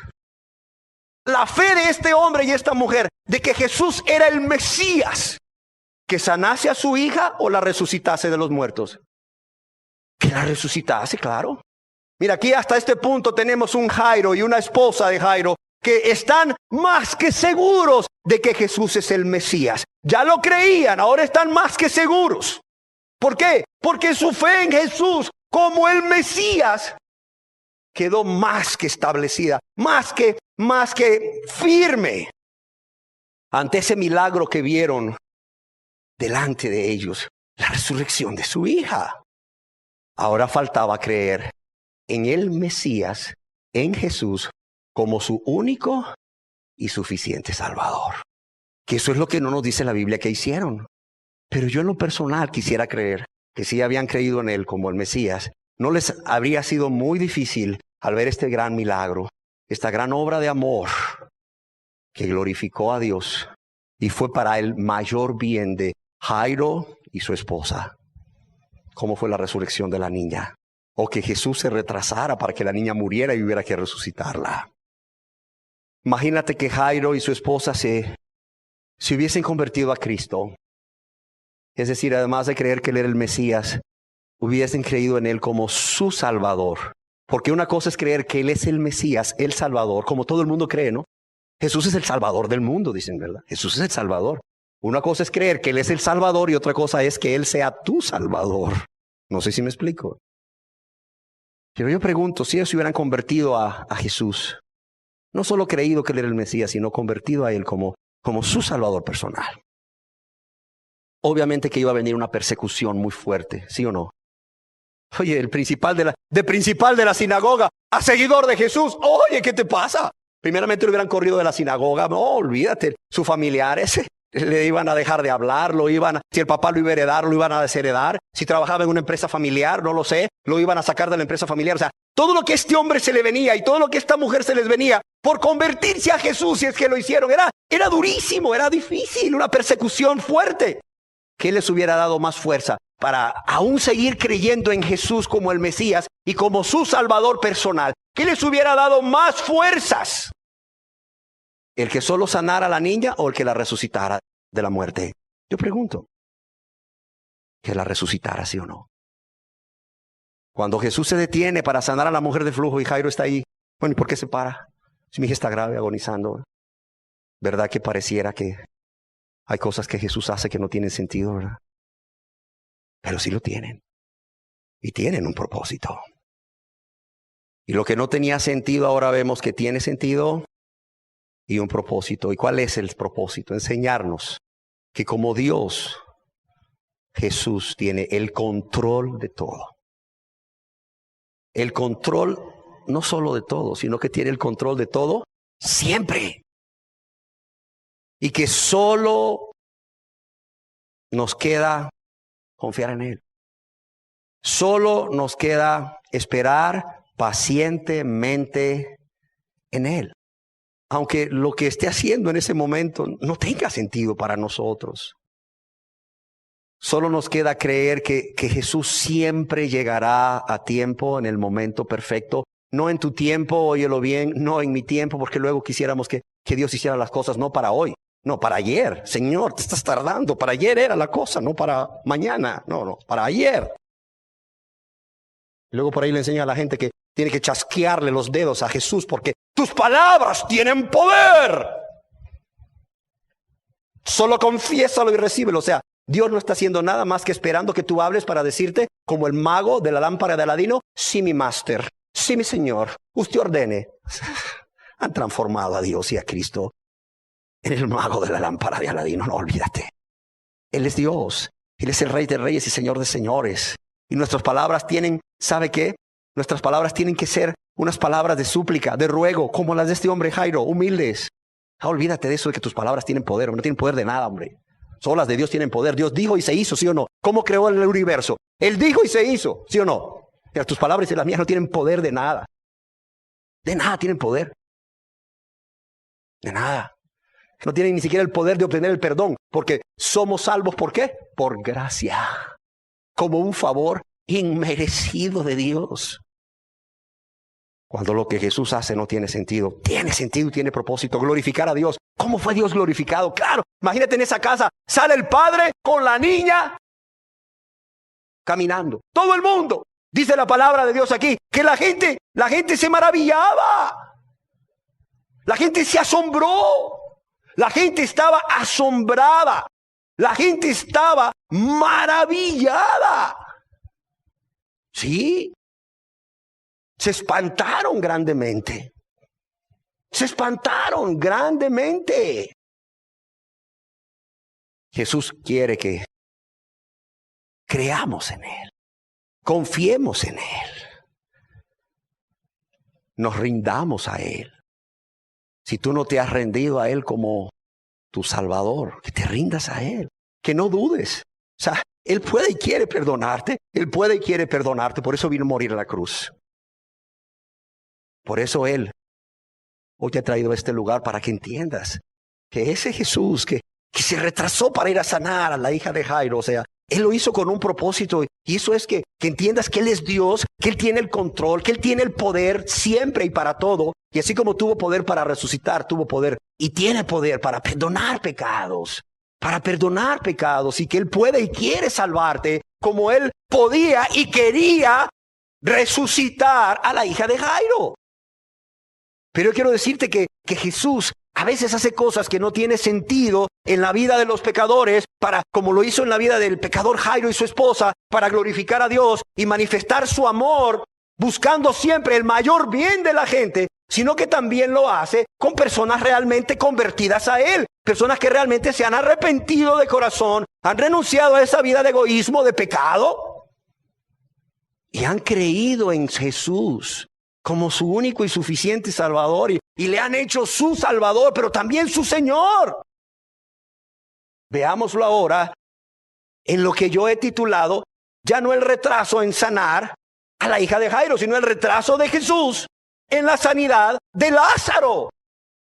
la fe de este hombre y esta mujer de que Jesús era el Mesías? ¿Que sanase a su hija o la resucitase de los muertos? Que la resucitase, claro. Mira, aquí hasta este punto tenemos un Jairo y una esposa de Jairo que están más que seguros de que Jesús es el Mesías. Ya lo creían, ahora están más que seguros. ¿Por qué? Porque su fe en Jesús como el Mesías quedó más que establecida, más que firme ante ese milagro que vieron delante de ellos, la resurrección de su hija. Ahora faltaba creer en el Mesías, en Jesús, como su único y suficiente Salvador. Que eso es lo que no nos dice la Biblia que hicieron. Pero yo en lo personal quisiera creer que si habían creído en Él como el Mesías, no les habría sido muy difícil al ver este gran milagro, esta gran obra de amor que glorificó a Dios y fue para el mayor bien de Jairo y su esposa. ¿Cómo fue la resurrección de la niña? O que Jesús se retrasara para que la niña muriera y hubiera que resucitarla. Imagínate que Jairo y su esposa se hubiesen convertido a Cristo. Es decir, además de creer que Él era el Mesías, hubiesen creído en Él como su Salvador. Porque una cosa es creer que Él es el Mesías, el Salvador, como todo el mundo cree, ¿no? Jesús es el Salvador del mundo, dicen, ¿verdad? Jesús es el Salvador. Una cosa es creer que Él es el Salvador y otra cosa es que Él sea tu Salvador. No sé si me explico. Pero yo pregunto, si ellos se hubieran convertido a Jesús, no solo creído que Él era el Mesías, sino convertido a Él como su Salvador personal. Obviamente que iba a venir una persecución muy fuerte, ¿sí o no? Oye, el principal de la sinagoga, a seguidor de Jesús, oye, ¿qué te pasa? Primeramente lo hubieran corrido de la sinagoga, no, olvídate, sus familiares le iban a dejar de hablar, si el papá lo iba a heredar, lo iban a desheredar, si trabajaba en una empresa familiar, no lo sé, lo iban a sacar de la empresa familiar, o sea, todo lo que a este hombre se le venía y todo lo que a esta mujer se les venía por convertirse a Jesús, si es que lo hicieron, era durísimo, era difícil, una persecución fuerte. ¿Qué les hubiera dado más fuerza para aún seguir creyendo en Jesús como el Mesías y como su Salvador personal? ¿Qué les hubiera dado más fuerzas? ¿El que solo sanara a la niña o el que la resucitara de la muerte? Yo pregunto. ¿Que la resucitara, sí o no? Cuando Jesús se detiene para sanar a la mujer de flujo y Jairo está ahí, bueno, ¿y por qué se para? Si mi hija está grave, agonizando. ¿Verdad que pareciera que hay cosas que Jesús hace que no tienen sentido, verdad? Pero sí lo tienen. Y tienen un propósito. Y lo que no tenía sentido, ahora vemos que tiene sentido y un propósito. ¿Y cuál es el propósito? Enseñarnos que como Dios, Jesús tiene el control de todo. El control no solo de todo, sino que tiene el control de todo siempre. Y que solo nos queda confiar en Él. Solo nos queda esperar pacientemente en Él. Aunque lo que esté haciendo en ese momento no tenga sentido para nosotros. Solo nos queda creer que Jesús siempre llegará a tiempo, en el momento perfecto. No en tu tiempo, óyelo bien, no en mi tiempo, porque luego quisiéramos que Dios hiciera las cosas no para hoy. No, para ayer. Señor, te estás tardando. Para ayer era la cosa, no para mañana. No, para ayer. Luego por ahí le enseña a la gente que tiene que chasquearle los dedos a Jesús porque tus palabras tienen poder. Solo confiésalo y recíbelo. O sea, Dios no está haciendo nada más que esperando que tú hables para decirte, como el mago de la lámpara de Aladino, sí, mi máster, sí, mi Señor, usted ordene. Han transformado a Dios y a Cristo en el mago de la lámpara de Aladino, no olvídate. Él es Dios, Él es el Rey de Reyes y Señor de Señores. Y nuestras palabras tienen, ¿sabe qué? Nuestras palabras tienen que ser unas palabras de súplica, de ruego, como las de este hombre Jairo, humildes. Olvídate de eso de que tus palabras tienen poder, no tienen poder de nada, hombre. Solo las de Dios tienen poder. Dios dijo y se hizo, ¿sí o no? ¿Cómo creó el universo? Él dijo y se hizo, ¿sí o no? Pero tus palabras y las mías no tienen poder de nada. De nada tienen poder. De nada. No tienen ni siquiera el poder de obtener el perdón, porque somos salvos, ¿por qué? Por gracia, como un favor inmerecido de Dios. Cuando lo que Jesús hace no tiene sentido y tiene propósito, glorificar a Dios. ¿Cómo fue Dios glorificado? Claro, imagínate en esa casa, sale el padre con la niña caminando. Todo el mundo, dice la palabra de Dios aquí, que la gente se maravillaba. La gente se asombró. La gente estaba asombrada. La gente estaba maravillada. Sí. Se espantaron grandemente. Se espantaron grandemente. Jesús quiere que creamos en Él. Confiemos en Él. Nos rindamos a Él. Si tú no te has rendido a Él como tu Salvador, que te rindas a Él. Que no dudes. O sea, Él puede y quiere perdonarte. Él puede y quiere perdonarte. Por eso vino a morir en la cruz. Por eso Él hoy te ha traído a este lugar para que entiendas que ese Jesús que se retrasó para ir a sanar a la hija de Jairo, o sea, Él lo hizo con un propósito, y eso es que entiendas que Él es Dios, que Él tiene el control, que Él tiene el poder siempre y para todo, y así como tuvo poder para resucitar, tuvo poder y tiene poder para perdonar pecados, y que Él puede y quiere salvarte como Él podía y quería resucitar a la hija de Jairo. Pero yo quiero decirte que Jesús a veces hace cosas que no tienen sentido en la vida de los pecadores, como lo hizo en la vida del pecador Jairo y su esposa, para glorificar a Dios y manifestar su amor, buscando siempre el mayor bien de la gente, sino que también lo hace con personas realmente convertidas a Él, personas que realmente se han arrepentido de corazón, han renunciado a esa vida de egoísmo, de pecado, y han creído en Jesús como su único y suficiente Salvador, y le han hecho su Salvador, pero también su Señor. Veámoslo ahora en lo que yo he titulado, ya no el retraso en sanar a la hija de Jairo, sino el retraso de Jesús en la sanidad de Lázaro.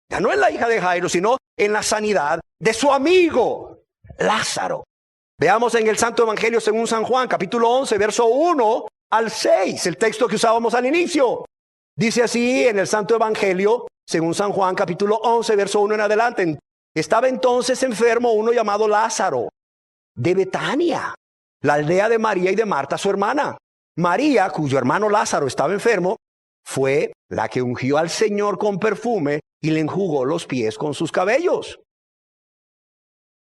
Ya no en la hija de Jairo, sino en la sanidad de su amigo Lázaro. Veamos en el Santo Evangelio según San Juan, capítulo 11, verso 1 al 6, el texto que usábamos al inicio. Dice así en el Santo Evangelio, según San Juan, capítulo 11, verso 1 en adelante. Estaba entonces enfermo uno llamado Lázaro, de Betania, la aldea de María y de Marta, su hermana. María, cuyo hermano Lázaro estaba enfermo, fue la que ungió al Señor con perfume y le enjugó los pies con sus cabellos.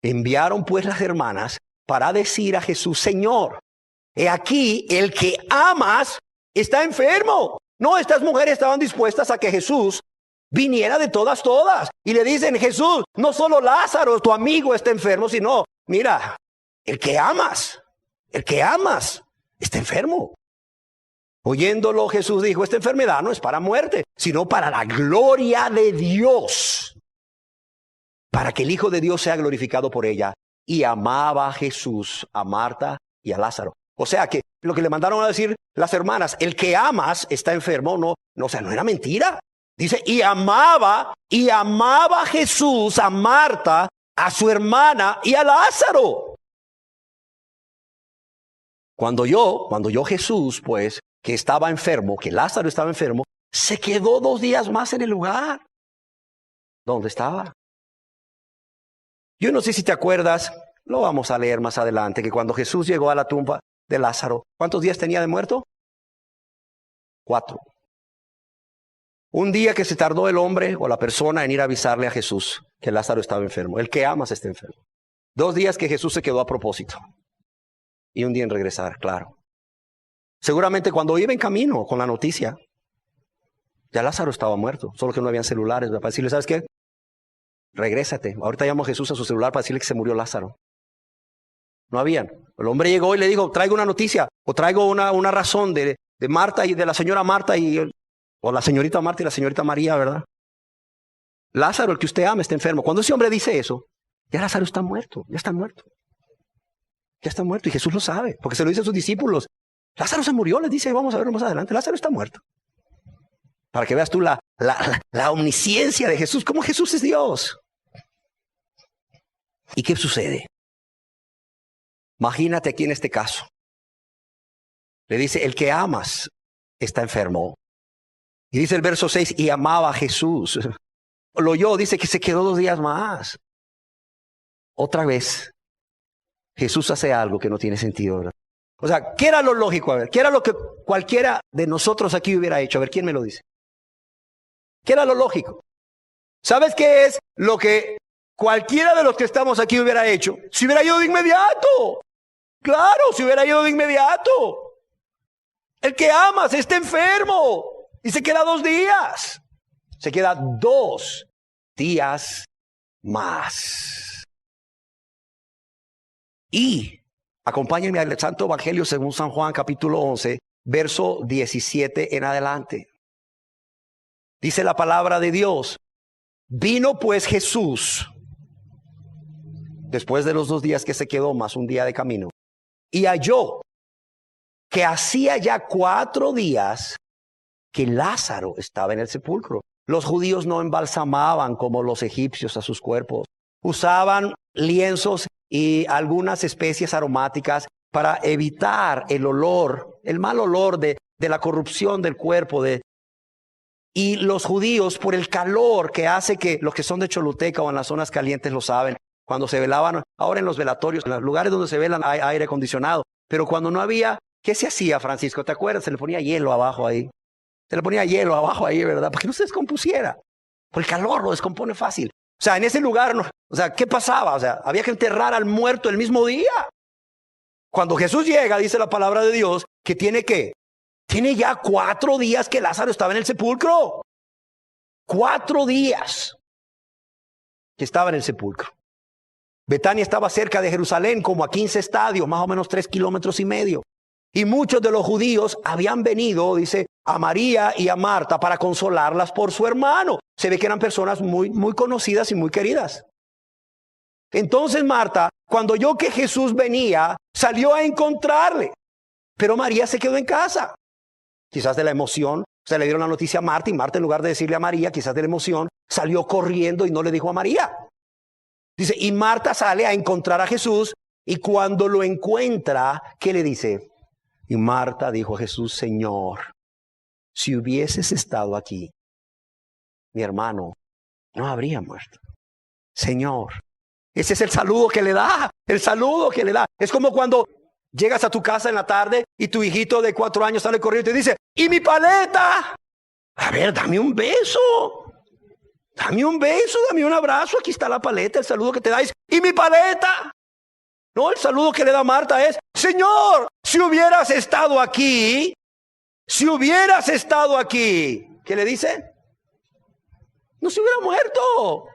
Enviaron pues las hermanas para decir a Jesús: Señor, he aquí el que amas está enfermo. No, estas mujeres estaban dispuestas a que Jesús viniera de todas. Y le dicen: Jesús, no solo Lázaro, tu amigo, está enfermo, sino, mira, el que amas está enfermo. Oyéndolo, Jesús dijo: esta enfermedad no es para muerte, sino para la gloria de Dios, para que el Hijo de Dios sea glorificado por ella. Y amaba a Jesús a Marta y a Lázaro. O sea que lo que le mandaron a decir las hermanas, el que amas está enfermo, no, o sea, no era mentira. Dice, y amaba a Jesús, a Marta, a su hermana y a Lázaro. Cuando yo Jesús, pues, que estaba enfermo, que Lázaro estaba enfermo, se quedó 2 días más en el lugar donde estaba. Yo no sé si te acuerdas, lo vamos a leer más adelante, que cuando Jesús llegó a la tumba de Lázaro, ¿cuántos días tenía de muerto? 4. Un día que se tardó el hombre o la persona en ir a avisarle a Jesús que Lázaro estaba enfermo. El que amas está enfermo. 2 días que Jesús se quedó a propósito. Y un día en regresar, claro. Seguramente cuando iba en camino con la noticia, ya Lázaro estaba muerto. Solo que no habían celulares para decirle: ¿sabes qué? Regrésate. Ahorita llamó a Jesús a su celular para decirle que se murió Lázaro. No habían. El hombre llegó y le dijo: traigo una noticia, o traigo una razón de Marta y de la señora Marta, o la señorita Marta y la señorita María, ¿verdad? Lázaro, el que usted ama, está enfermo. Cuando ese hombre dice eso, ya Lázaro está muerto, ya está muerto. Ya está muerto, y Jesús lo sabe, porque se lo dice a sus discípulos. Lázaro se murió, les dice, vamos a verlo más adelante. Lázaro está muerto. Para que veas tú la omnisciencia de Jesús, cómo Jesús es Dios. ¿Y qué sucede? Imagínate aquí en este caso. Le dice: el que amas está enfermo. Y dice el verso 6, y amaba a Jesús. Lo oyó, dice que se quedó 2 días más. Otra vez, Jesús hace algo que no tiene sentido, ¿verdad? O sea, ¿qué era lo lógico? A ver, ¿qué era lo que cualquiera de nosotros aquí hubiera hecho? A ver, ¿quién me lo dice? ¿Qué era lo lógico? ¿Sabes qué es lo que cualquiera de los que estamos aquí hubiera hecho. Si hubiera ido de inmediato. Claro, si hubiera ido de inmediato. El que amas está enfermo y se queda 2 días. Se queda 2 días más. Y acompáñenme al Santo Evangelio según San Juan, capítulo 11, verso 17 en adelante. Dice la palabra de Dios: vino pues Jesús, después de los 2 días que se quedó, más 1 día de camino, y halló que hacía ya 4 días que Lázaro estaba en el sepulcro. Los judíos no embalsamaban como los egipcios a sus cuerpos. Usaban lienzos y algunas especies aromáticas para evitar el olor, el mal olor de la corrupción del cuerpo. Y los judíos, por el calor que hace, que los que son de Choluteca o en las zonas calientes lo saben, cuando se velaban, ahora en los velatorios, en los lugares donde se velan hay aire acondicionado, pero cuando no había, ¿qué se hacía, Francisco? ¿Te acuerdas? Se le ponía hielo abajo ahí. Se le ponía hielo abajo ahí, ¿verdad? Para que no se descompusiera. Por el calor lo descompone fácil. O sea, en ese lugar, o sea, ¿qué pasaba? O sea, había que enterrar al muerto el mismo día. Cuando Jesús llega, dice la palabra de Dios, que tiene ya 4 días que Lázaro estaba en el sepulcro. 4 días que estaba en el sepulcro. Betania estaba cerca de Jerusalén, como a 15 estadios, más o menos 3,5 kilómetros. Y muchos de los judíos habían venido, dice, a María y a Marta para consolarlas por su hermano. Se ve que eran personas muy, muy conocidas y muy queridas. Entonces Marta, cuando oyó que Jesús venía, salió a encontrarle. Pero María se quedó en casa. Quizás de la emoción, se le dieron la noticia a Marta, y Marta, en lugar de decirle a María, quizás de la emoción, salió corriendo y no le dijo a María. Dice, y Marta sale a encontrar a Jesús, y cuando lo encuentra, ¿qué le dice? Y Marta dijo a Jesús: Señor, si hubieses estado aquí, mi hermano no habría muerto. Señor, ese es el saludo que le da, el saludo que le da. Es como cuando llegas a tu casa en la tarde y tu hijito de 4 años sale corriendo y te dice: ¿y mi paleta? A ver, dame un beso. Dame un beso, dame un abrazo. Aquí está la paleta, el saludo que te da es: ¿y mi paleta? No, el saludo que le da Marta es: Señor, si hubieras estado aquí, ¿qué le dice? No se hubiera muerto.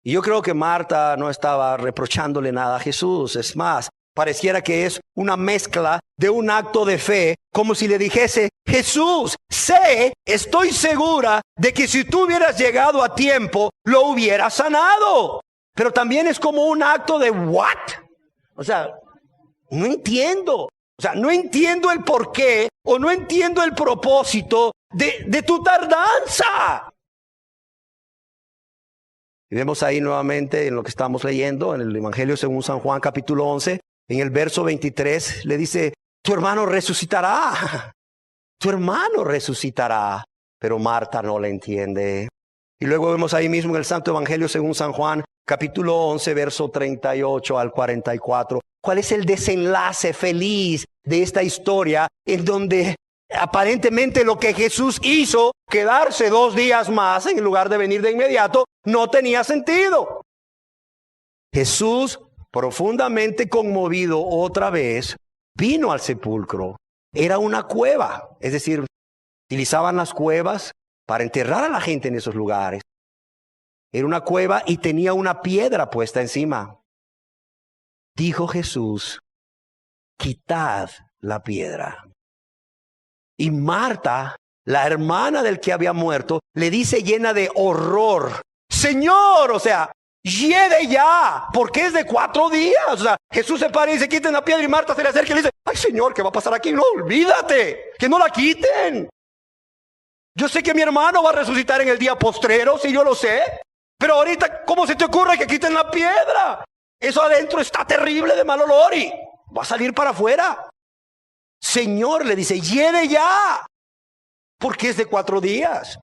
Y yo creo que Marta no estaba reprochándole nada a Jesús. Es más, pareciera que es una mezcla de un acto de fe, como si le dijese: Jesús, estoy segura de que si tú hubieras llegado a tiempo, lo hubieras sanado. Pero también es como un acto de ¿what? O sea, no entiendo. O sea, no entiendo el porqué o no entiendo el propósito de tu tardanza. Y vemos ahí nuevamente en lo que estamos leyendo, en el Evangelio según San Juan, capítulo 11, en el verso 23, le dice: tu hermano resucitará. Tu hermano resucitará. Pero Marta no le entiende. Y luego vemos ahí mismo en el Santo Evangelio según San Juan, capítulo 11, verso 38 al 44. ¿Cuál es el desenlace feliz de esta historia en donde aparentemente lo que Jesús hizo, quedarse 2 días más en lugar de venir de inmediato, no tenía sentido? Jesús, profundamente conmovido otra vez, vino al sepulcro. Era una cueva, es decir, utilizaban las cuevas para enterrar a la gente en esos lugares. Era una cueva y tenía una piedra puesta encima. Dijo Jesús: quitad la piedra. Y Marta, la hermana del que había muerto, le dice llena de horror: Señor, o sea, llegue ya, porque es de 4 días. O sea, Jesús se para y dice: quiten la piedra, y Marta se le acerca y le dice: ay, Señor, ¿qué va a pasar aquí? No, olvídate, que no la quiten. Yo sé que mi hermano va a resucitar en el día postrero, sí, yo lo sé. Pero ahorita, ¿cómo se te ocurre que quiten la piedra? Eso adentro está terrible de mal olor y va a salir para afuera. Señor, le dice: lleve ya, porque es de 4 días.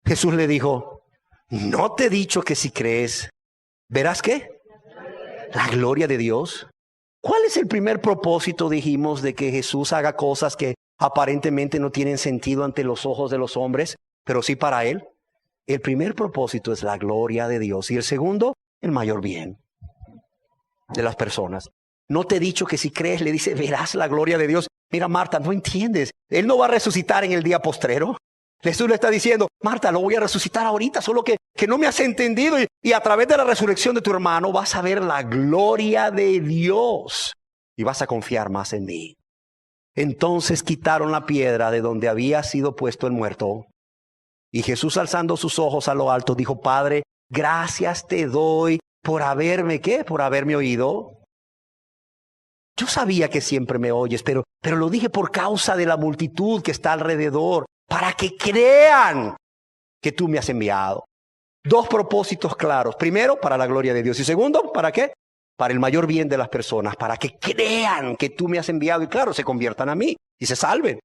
Jesús le dijo: ¿no te he dicho que si crees, verás qué? La gloria de Dios. ¿Cuál es el primer propósito, dijimos, de que Jesús haga cosas que aparentemente no tienen sentido ante los ojos de los hombres, pero sí para Él? El primer propósito es la gloria de Dios y el segundo, el mayor bien de las personas. ¿No te he dicho que si crees, le dice, verás la gloria de Dios? Mira, Marta, no entiendes. Él no va a resucitar en el día postrero. Jesús le está diciendo, Marta, lo voy a resucitar ahorita, solo que no me has entendido. Y a través de la resurrección de tu hermano vas a ver la gloria de Dios y vas a confiar más en mí. Entonces quitaron la piedra de donde había sido puesto el muerto. Y Jesús, alzando sus ojos a lo alto, dijo, Padre, gracias te doy por haberme, ¿qué? Por haberme oído. Yo sabía que siempre me oyes, pero lo dije por causa de la multitud que está alrededor, para que crean que tú me has enviado. Dos propósitos claros. Primero, para la gloria de Dios. Y segundo, ¿para qué? Para el mayor bien de las personas, para que crean que tú me has enviado y claro, se conviertan a mí y se salven.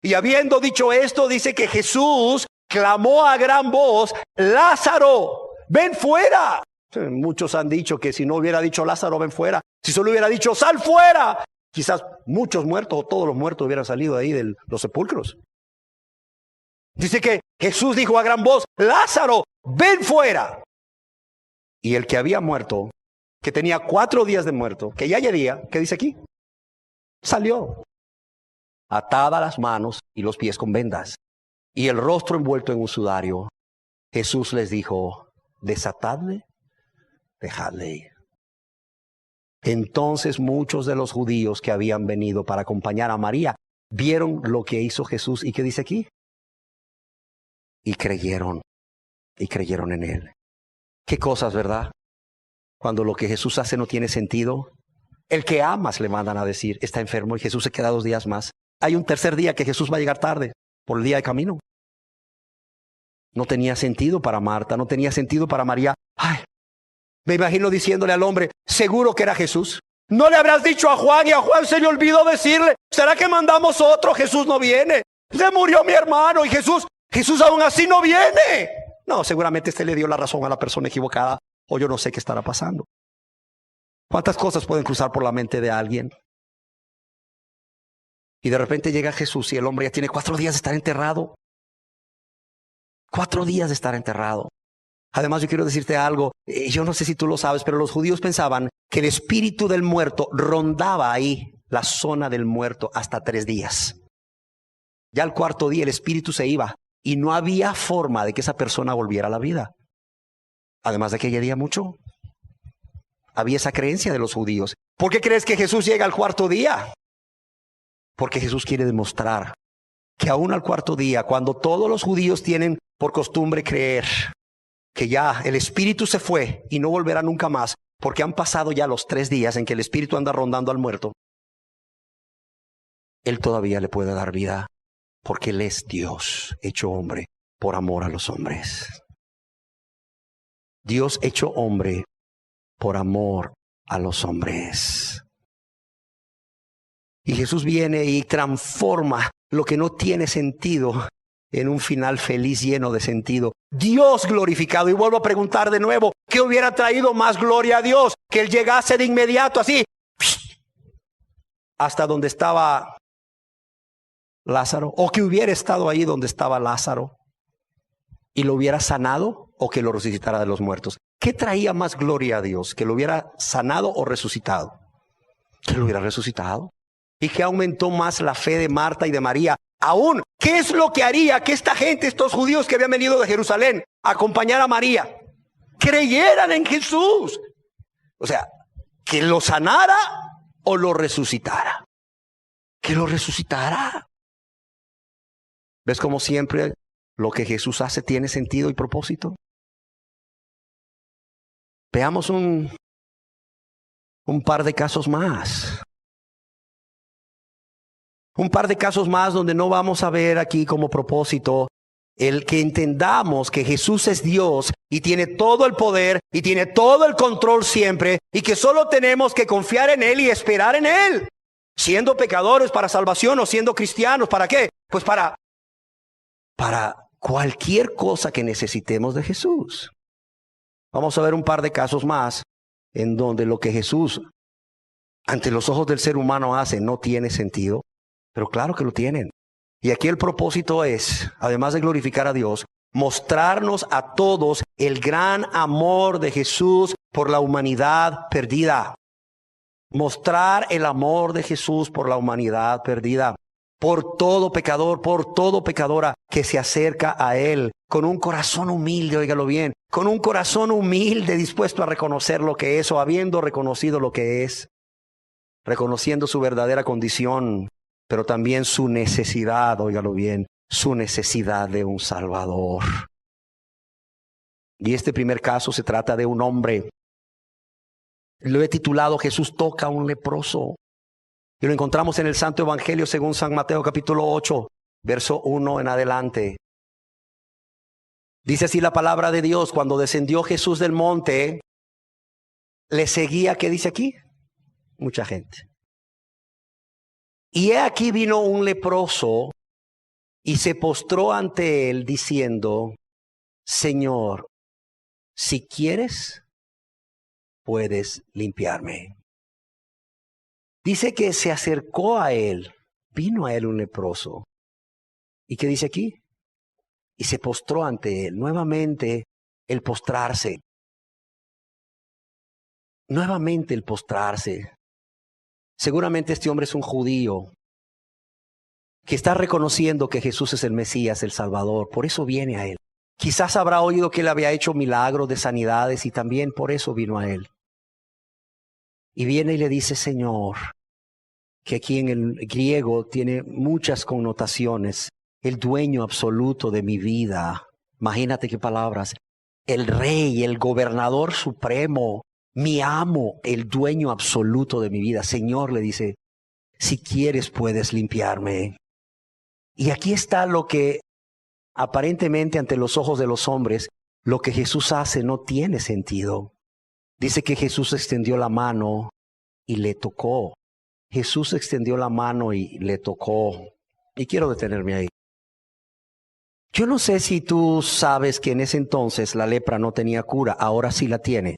Y habiendo dicho esto, dice que Jesús clamó a gran voz, Lázaro, ven fuera. Muchos han dicho que si no hubiera dicho Lázaro, ven fuera, si solo hubiera dicho sal fuera, quizás muchos muertos o todos los muertos hubieran salido ahí de los sepulcros. Dice que Jesús dijo a gran voz, Lázaro, ven fuera. Y el que había muerto, que tenía 4 días de muerto, que ya llegaría, ¿qué dice aquí? Salió, atada las manos y los pies con vendas, y el rostro envuelto en un sudario. Jesús les dijo, desatadle, dejadle ir. Entonces muchos de los judíos que habían venido para acompañar a María, vieron lo que hizo Jesús, ¿y qué dice aquí? Y creyeron en él. ¿Qué cosas, verdad? Cuando lo que Jesús hace no tiene sentido. El que amas le mandan a decir, está enfermo y Jesús se queda 2 días más. Hay un tercer día que Jesús va a llegar tarde, por el día de camino. No tenía sentido para Marta, no tenía sentido para María. Ay, me imagino diciéndole al hombre, seguro que era Jesús. ¿No le habrás dicho a Juan y a Juan se le olvidó decirle, ¿será que mandamos otro? Jesús no viene. Se murió mi hermano y Jesús aún así no viene. No, seguramente le dio la razón a la persona equivocada o yo no sé qué estará pasando. ¿Cuántas cosas pueden cruzar por la mente de alguien? Y de repente llega Jesús y el hombre ya tiene 4 días de estar enterrado. 4 días de estar enterrado. Además yo quiero decirte algo, yo no sé si tú lo sabes, pero los judíos pensaban que el espíritu del muerto rondaba ahí la zona del muerto hasta 3 días. Ya al 4º día el espíritu se iba y no había forma de que esa persona volviera a la vida. Además de que añadía mucho. Había esa creencia de los judíos. ¿Por qué crees que Jesús llega al 4º día? Porque Jesús quiere demostrar que aún al 4º día, cuando todos los judíos tienen por costumbre creer que ya el espíritu se fue y no volverá nunca más, porque han pasado ya los 3 días en que el espíritu anda rondando al muerto, Él todavía le puede dar vida, porque Él es Dios hecho hombre por amor a los hombres. Dios hecho hombre por amor a los hombres. Y Jesús viene y transforma lo que no tiene sentido en un final feliz lleno de sentido. Dios glorificado. Y vuelvo a preguntar de nuevo, ¿qué hubiera traído más gloria a Dios? Que Él llegase de inmediato así hasta donde estaba Lázaro, o que hubiera estado ahí donde estaba Lázaro y lo hubiera sanado, o que lo resucitara de los muertos. ¿Qué traía más gloria a Dios? ¿Que lo hubiera sanado o resucitado? Que lo hubiera resucitado. ¿Y qué aumentó más la fe de Marta y de María? Aún, ¿qué es lo que haría que esta gente, estos judíos que habían venido de Jerusalén a acompañar a María, creyeran en Jesús? O sea, que lo sanara o lo resucitara. Que lo resucitara. ¿Ves cómo siempre lo que Jesús hace tiene sentido y propósito? Veamos un par de casos más. Un par de casos más donde no vamos a ver aquí como propósito el que entendamos que Jesús es Dios y tiene todo el poder y tiene todo el control siempre y que solo tenemos que confiar en Él y esperar en Él. Siendo pecadores para salvación o siendo cristianos, ¿para qué? Pues para cualquier cosa que necesitemos de Jesús. Vamos a ver un par de casos más en donde lo que Jesús ante los ojos del ser humano hace no tiene sentido, pero claro que lo tienen. Y aquí el propósito es, además de glorificar a Dios, mostrarnos a todos el gran amor de Jesús por la humanidad perdida. Mostrar el amor de Jesús por la humanidad perdida. Por todo pecador, por todo pecadora que se acerca a Él con un corazón humilde, óigalo bien, con un corazón humilde dispuesto a reconocer lo que es o habiendo reconocido lo que es, reconociendo su verdadera condición, pero también su necesidad, óigalo bien, su necesidad de un Salvador. Y este primer caso se trata de un hombre. Lo he titulado Jesús toca a un leproso. Y lo encontramos en el Santo Evangelio según San Mateo capítulo 8, verso 1 en adelante. Dice así la palabra de Dios: cuando descendió Jesús del monte, le seguía, ¿qué dice aquí? Mucha gente. Y he aquí vino un leproso y se postró ante él diciendo: Señor, si quieres, puedes limpiarme. Dice que se acercó a él, vino a él un leproso. ¿Y qué dice aquí? Y se postró ante él. Nuevamente el postrarse. Nuevamente el postrarse. Seguramente este hombre es un judío que está reconociendo que Jesús es el Mesías, el Salvador. Por eso viene a él. Quizás habrá oído que él había hecho milagros de sanidades y también por eso vino a él. Y viene y le dice: Señor, que aquí en el griego tiene muchas connotaciones. El dueño absoluto de mi vida. Imagínate qué palabras. El rey, el gobernador supremo, mi amo, el dueño absoluto de mi vida. Señor, le dice, si quieres puedes limpiarme. Y aquí está lo que aparentemente ante los ojos de los hombres, lo que Jesús hace no tiene sentido. Dice que Jesús extendió la mano y le tocó. Jesús extendió la mano y le tocó. Y quiero detenerme ahí. Yo no sé si tú sabes que en ese entonces la lepra no tenía cura. Ahora sí la tiene.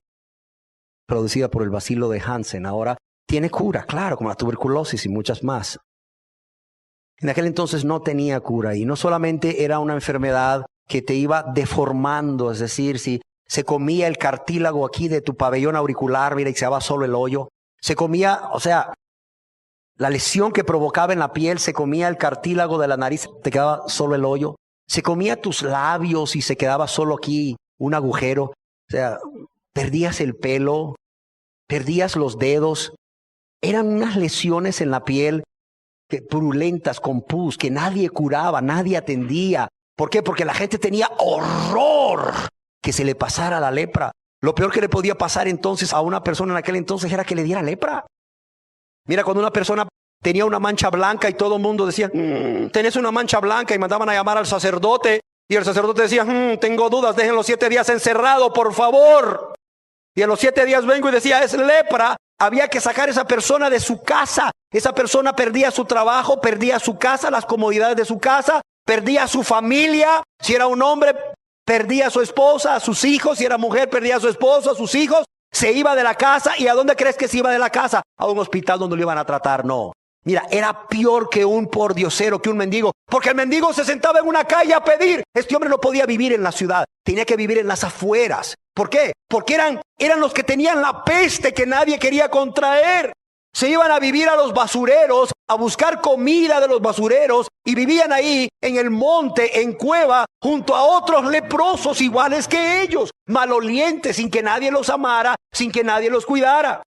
Producida por el bacilo de Hansen. Ahora tiene cura, claro, como la tuberculosis y muchas más. En aquel entonces no tenía cura. Y no solamente era una enfermedad que te iba deformando. Es decir, si se comía el cartílago aquí de tu pabellón auricular, mira, y se daba solo el hoyo. Se comía, o sea, la lesión que provocaba en la piel, se comía el cartílago de la nariz, te quedaba solo el hoyo. Se comía tus labios y se quedaba solo aquí un agujero. O sea, perdías el pelo, perdías los dedos. Eran unas lesiones en la piel purulentas, con pus, que nadie curaba, nadie atendía. ¿Por qué? Porque la gente tenía horror que se le pasara la lepra. Lo peor que le podía pasar entonces a una persona en aquel entonces era que le diera lepra. Mira, cuando una persona tenía una mancha blanca y todo el mundo decía, tenés una mancha blanca, y mandaban a llamar al sacerdote, y el sacerdote decía, tengo dudas, dejen los 7 días encerrado, por favor. Y a los 7 días vengo y decía, es lepra. Había que sacar a esa persona de su casa. Esa persona perdía su trabajo, perdía su casa, las comodidades de su casa, perdía su familia. Si era un hombre, perdía a su esposa, a sus hijos. Si era mujer, perdía a su esposo, a sus hijos. Se iba de la casa. ¿Y a dónde crees que se iba de la casa? A un hospital donde lo iban a tratar. No. Mira, era peor que un pordiosero, que un mendigo. Porque el mendigo se sentaba en una calle a pedir. Este hombre no podía vivir en la ciudad. Tenía que vivir en las afueras. ¿Por qué? Porque eran los que tenían la peste que nadie quería contraer. Se iban a vivir a los basureros, a buscar comida de los basureros, y vivían ahí en el monte, en cueva, junto a otros leprosos iguales que ellos, malolientes, sin que nadie los amara, sin que nadie los cuidara.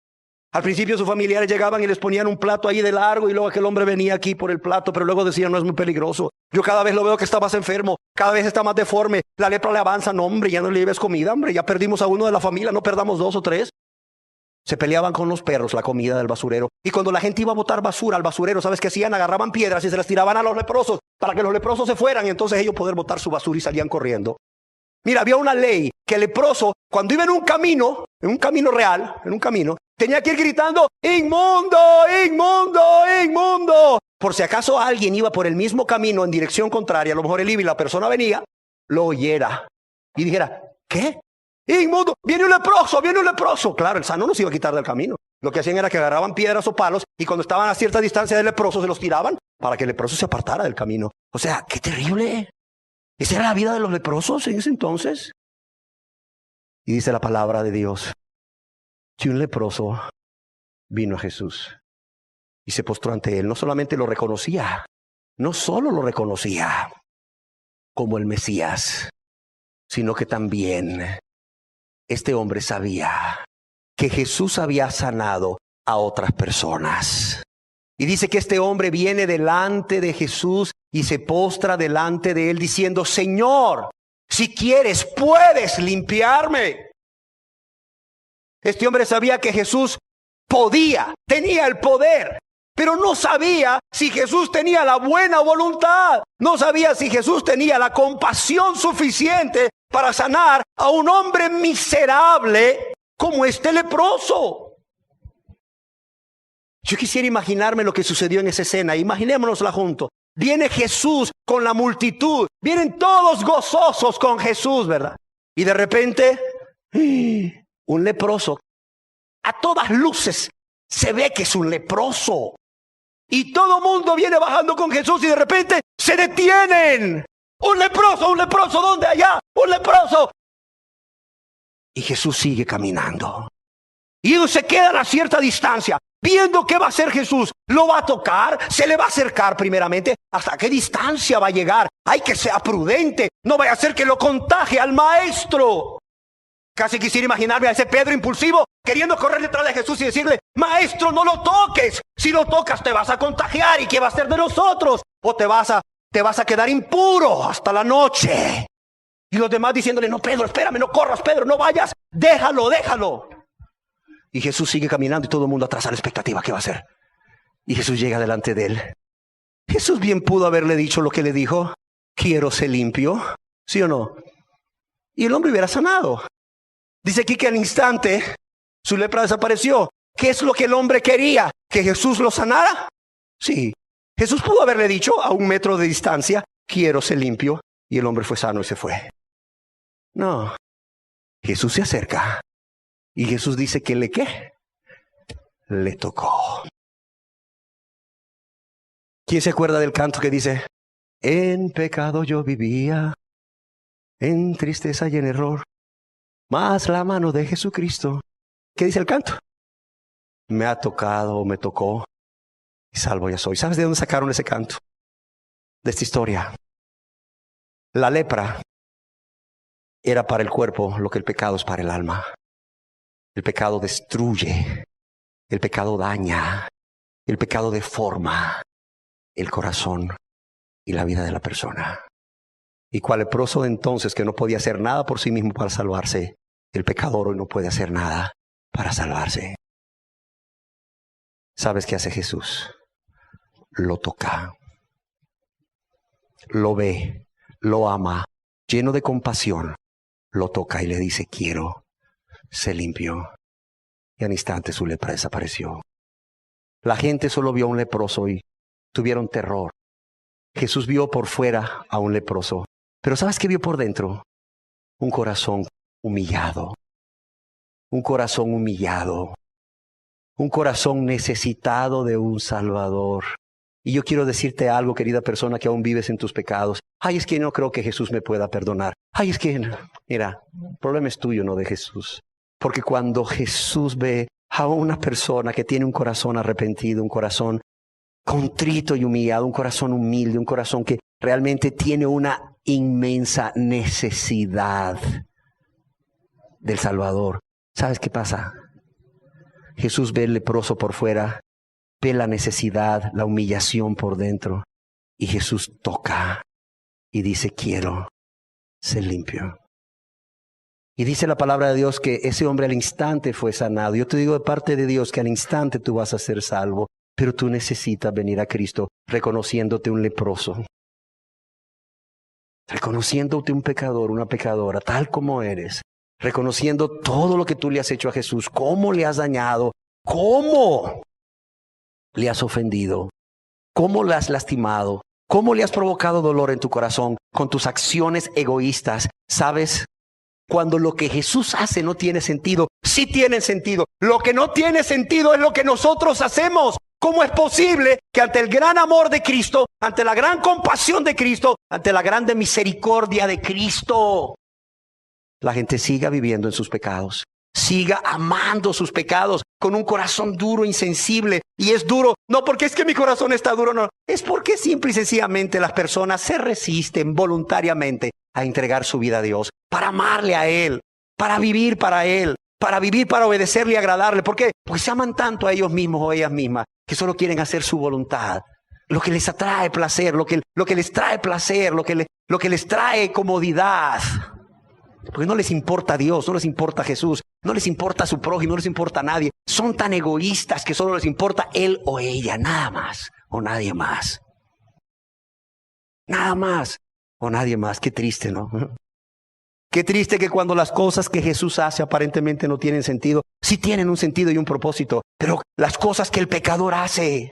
Al principio sus familiares llegaban y les ponían un plato ahí de largo, y luego aquel hombre venía aquí por el plato, pero luego decían, no, es muy peligroso. Yo cada vez lo veo que está más enfermo, cada vez está más deforme, la lepra le avanza. No, hombre, ya no le lleves comida, hombre, ya perdimos a uno de la familia, no perdamos 2 o 3. Se peleaban con los perros la comida del basurero. Y cuando la gente iba a botar basura al basurero, ¿sabes qué hacían? Agarraban piedras y se las tiraban a los leprosos para que los leprosos se fueran, y entonces ellos poder botar su basura, y salían corriendo. Mira, había una ley que el leproso, cuando iba en un camino real, tenía que ir gritando, inmundo, inmundo, inmundo. Por si acaso alguien iba por el mismo camino en dirección contraria, a lo mejor él iba y la persona venía, lo oyera y dijera, ¿qué? Inmundo, viene un leproso. Claro, el sano no se iba a quitar del camino. Lo que hacían era que agarraban piedras o palos, y cuando estaban a cierta distancia del leproso se los tiraban para que el leproso se apartara del camino. O sea, qué terrible. Esa era la vida de los leprosos en ese entonces. Y dice la palabra de Dios que un leproso vino a Jesús y se postró ante él. No solamente lo reconocía, no solo lo reconocía como el Mesías, sino que también este hombre sabía que Jesús había sanado a otras personas. Y dice que este hombre viene delante de Jesús y se postra delante de él diciendo: Señor, si quieres, puedes limpiarme. Este hombre sabía que Jesús podía, tenía el poder, pero no sabía si Jesús tenía la buena voluntad. No sabía si Jesús tenía la compasión suficiente para sanar a un hombre miserable como este leproso. Yo quisiera imaginarme lo que sucedió en esa escena. Imaginémonosla juntos. Viene Jesús con la multitud. Vienen todos gozosos con Jesús, ¿verdad? Y de repente, un leproso. A todas luces se ve que es un leproso. Y todo el mundo viene bajando con Jesús y de repente se detienen. Un leproso, ¿dónde? Allá, un leproso. Y Jesús sigue caminando. Y ellos se quedan a cierta distancia, viendo qué va a hacer Jesús. ¿Lo va a tocar? ¿Se le va a acercar primeramente? ¿Hasta qué distancia va a llegar? Hay que ser prudente. No vaya a ser que lo contagie al maestro. Casi quisiera imaginarme a ese Pedro impulsivo queriendo correr detrás de Jesús y decirle: Maestro, no lo toques. Si lo tocas te vas a contagiar. ¿Y qué va a hacer de nosotros? O te vas a quedar impuro hasta la noche. Y los demás diciéndole: No, Pedro, espérame, no corras, Pedro, no vayas. Déjalo. Y Jesús sigue caminando y todo el mundo atrás a la expectativa. ¿Qué va a hacer? Y Jesús llega delante de él. Jesús bien pudo haberle dicho lo que le dijo: Quiero ser limpio. ¿Sí o no? Y el hombre hubiera sanado. Dice aquí que al instante su lepra desapareció. ¿Qué es lo que el hombre quería? ¿Que Jesús lo sanara? Sí. Jesús pudo haberle dicho a 1 metro de distancia: Quiero ser limpio. Y el hombre fue sano y se fue. No. Jesús se acerca. Y Jesús dice que ¿qué? Le tocó. ¿Quién se acuerda del canto que dice: En pecado yo vivía, en tristeza y en error, mas la mano de Jesucristo? ¿Qué dice el canto? Me ha tocado, me tocó, y salvo ya soy. ¿Sabes de dónde sacaron ese canto? De esta historia. La lepra era para el cuerpo lo que el pecado es para el alma. El pecado destruye, el pecado daña, el pecado deforma el corazón y la vida de la persona. Y cual leproso entonces, que no podía hacer nada por sí mismo para salvarse, el pecador hoy no puede hacer nada para salvarse. ¿Sabes qué hace Jesús? Lo toca, lo ve, lo ama, lleno de compasión, lo toca y le dice: Quiero ser limpio. Y al instante su lepra desapareció. La gente solo vio a un leproso y tuvieron terror. Jesús vio por fuera a un leproso, pero ¿sabes qué vio por dentro? Un corazón humillado. Un corazón humillado. Un corazón necesitado de un Salvador. Y yo quiero decirte algo, querida persona, que aún vives en tus pecados. Ay, es que no creo que Jesús me pueda perdonar. Ay, es que, mira, el problema es tuyo, no de Jesús. Porque cuando Jesús ve a una persona que tiene un corazón arrepentido, un corazón contrito y humillado, un corazón humilde, un corazón que realmente tiene una inmensa necesidad del Salvador, ¿sabes qué pasa? Jesús ve el leproso por fuera, ve la necesidad, la humillación por dentro, y Jesús toca y dice: Quiero ser limpio. Y dice la palabra de Dios que ese hombre al instante fue sanado. Yo te digo de parte de Dios que al instante tú vas a ser salvo, pero tú necesitas venir a Cristo reconociéndote un leproso, reconociéndote un pecador, una pecadora, tal como eres, reconociendo todo lo que tú le has hecho a Jesús, cómo le has dañado, cómo le has ofendido, cómo le has lastimado, cómo le has provocado dolor en tu corazón con tus acciones egoístas. ¿Sabes? Cuando lo que Jesús hace no tiene sentido, sí tiene sentido. Lo que no tiene sentido es lo que nosotros hacemos. ¿Cómo es posible que ante el gran amor de Cristo, ante la gran compasión de Cristo, ante la grande misericordia de Cristo, la gente siga viviendo en sus pecados, siga amando sus pecados con un corazón duro, insensible? Y es duro, no porque es que mi corazón está duro, no. Es porque simple y sencillamente las personas se resisten voluntariamente a entregar su vida a Dios, para amarle a Él, para vivir para Él, para vivir para obedecerle y agradarle. ¿Por qué? Porque se aman tanto a ellos mismos o ellas mismas que solo quieren hacer su voluntad. Lo que les atrae placer, lo que les trae placer, lo que les trae comodidad. Porque no les importa a Dios, no les importa a Jesús, no les importa a su prójimo, no les importa a nadie. Son tan egoístas que solo les importa él o ella, nada más o nadie más. Nada más o nadie más. Qué triste, ¿no? Qué triste que cuando las cosas que Jesús hace aparentemente no tienen sentido, sí tienen un sentido y un propósito, pero las cosas que el pecador hace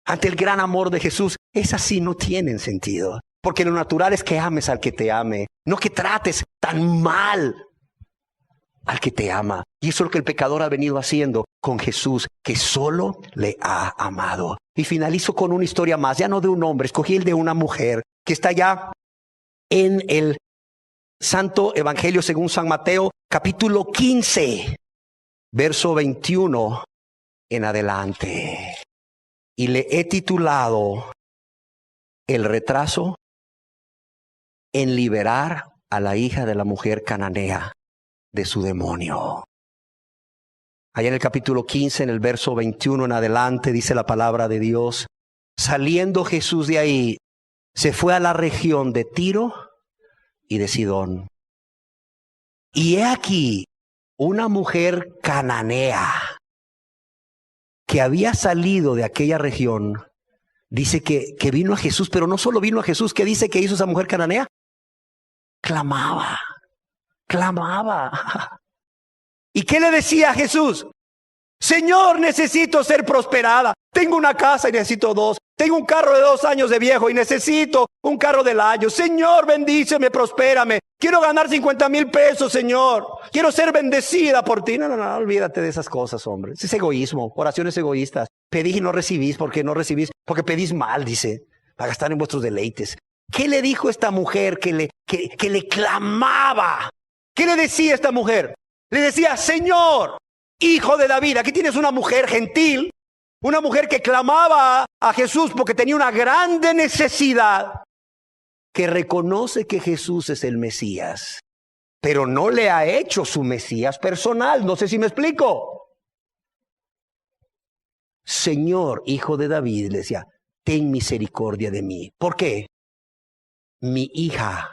ante el gran amor de Jesús, esas sí no tienen sentido. Porque lo natural es que ames al que te ame, no que trates tan mal al que te ama. Y eso es lo que el pecador ha venido haciendo con Jesús, que solo le ha amado. Y finalizo con una historia más, ya no de un hombre, escogí el de una mujer, que está ya en el Santo Evangelio según San Mateo, capítulo 15, verso 21 en adelante. Y le he titulado El retraso en liberar a la hija de la mujer cananea de su demonio. Allá en el capítulo 15, en el verso 21 en adelante, dice la palabra de Dios: saliendo Jesús de ahí, se fue a la región de Tiro y de Sidón. Y he aquí una mujer cananea que había salido de aquella región. Dice que vino a Jesús, pero no solo vino a Jesús. ¿Qué dice que hizo esa mujer cananea? Clamaba. ¿Y qué le decía a Jesús? Señor, necesito ser prosperada. Tengo una casa y necesito dos. Tengo un carro de 2 años de viejo y necesito un carro del año. Señor, bendíceme, prospérame. Quiero ganar 50,000 pesos, Señor. Quiero ser bendecida por ti. No, olvídate de esas cosas, hombre. Ese es egoísmo, oraciones egoístas. Pedís y no recibís, porque no recibís, porque pedís mal, dice, para gastar en vuestros deleites. ¿Qué le dijo esta mujer que le clamaba? ¿Qué le decía esta mujer? Le decía: Señor, Hijo de David. Aquí tienes una mujer gentil, una mujer que clamaba a Jesús porque tenía una grande necesidad, que reconoce que Jesús es el Mesías, pero no le ha hecho su Mesías personal. No sé si me explico. Señor, Hijo de David, le decía, ten misericordia de mí. ¿Por qué? Mi hija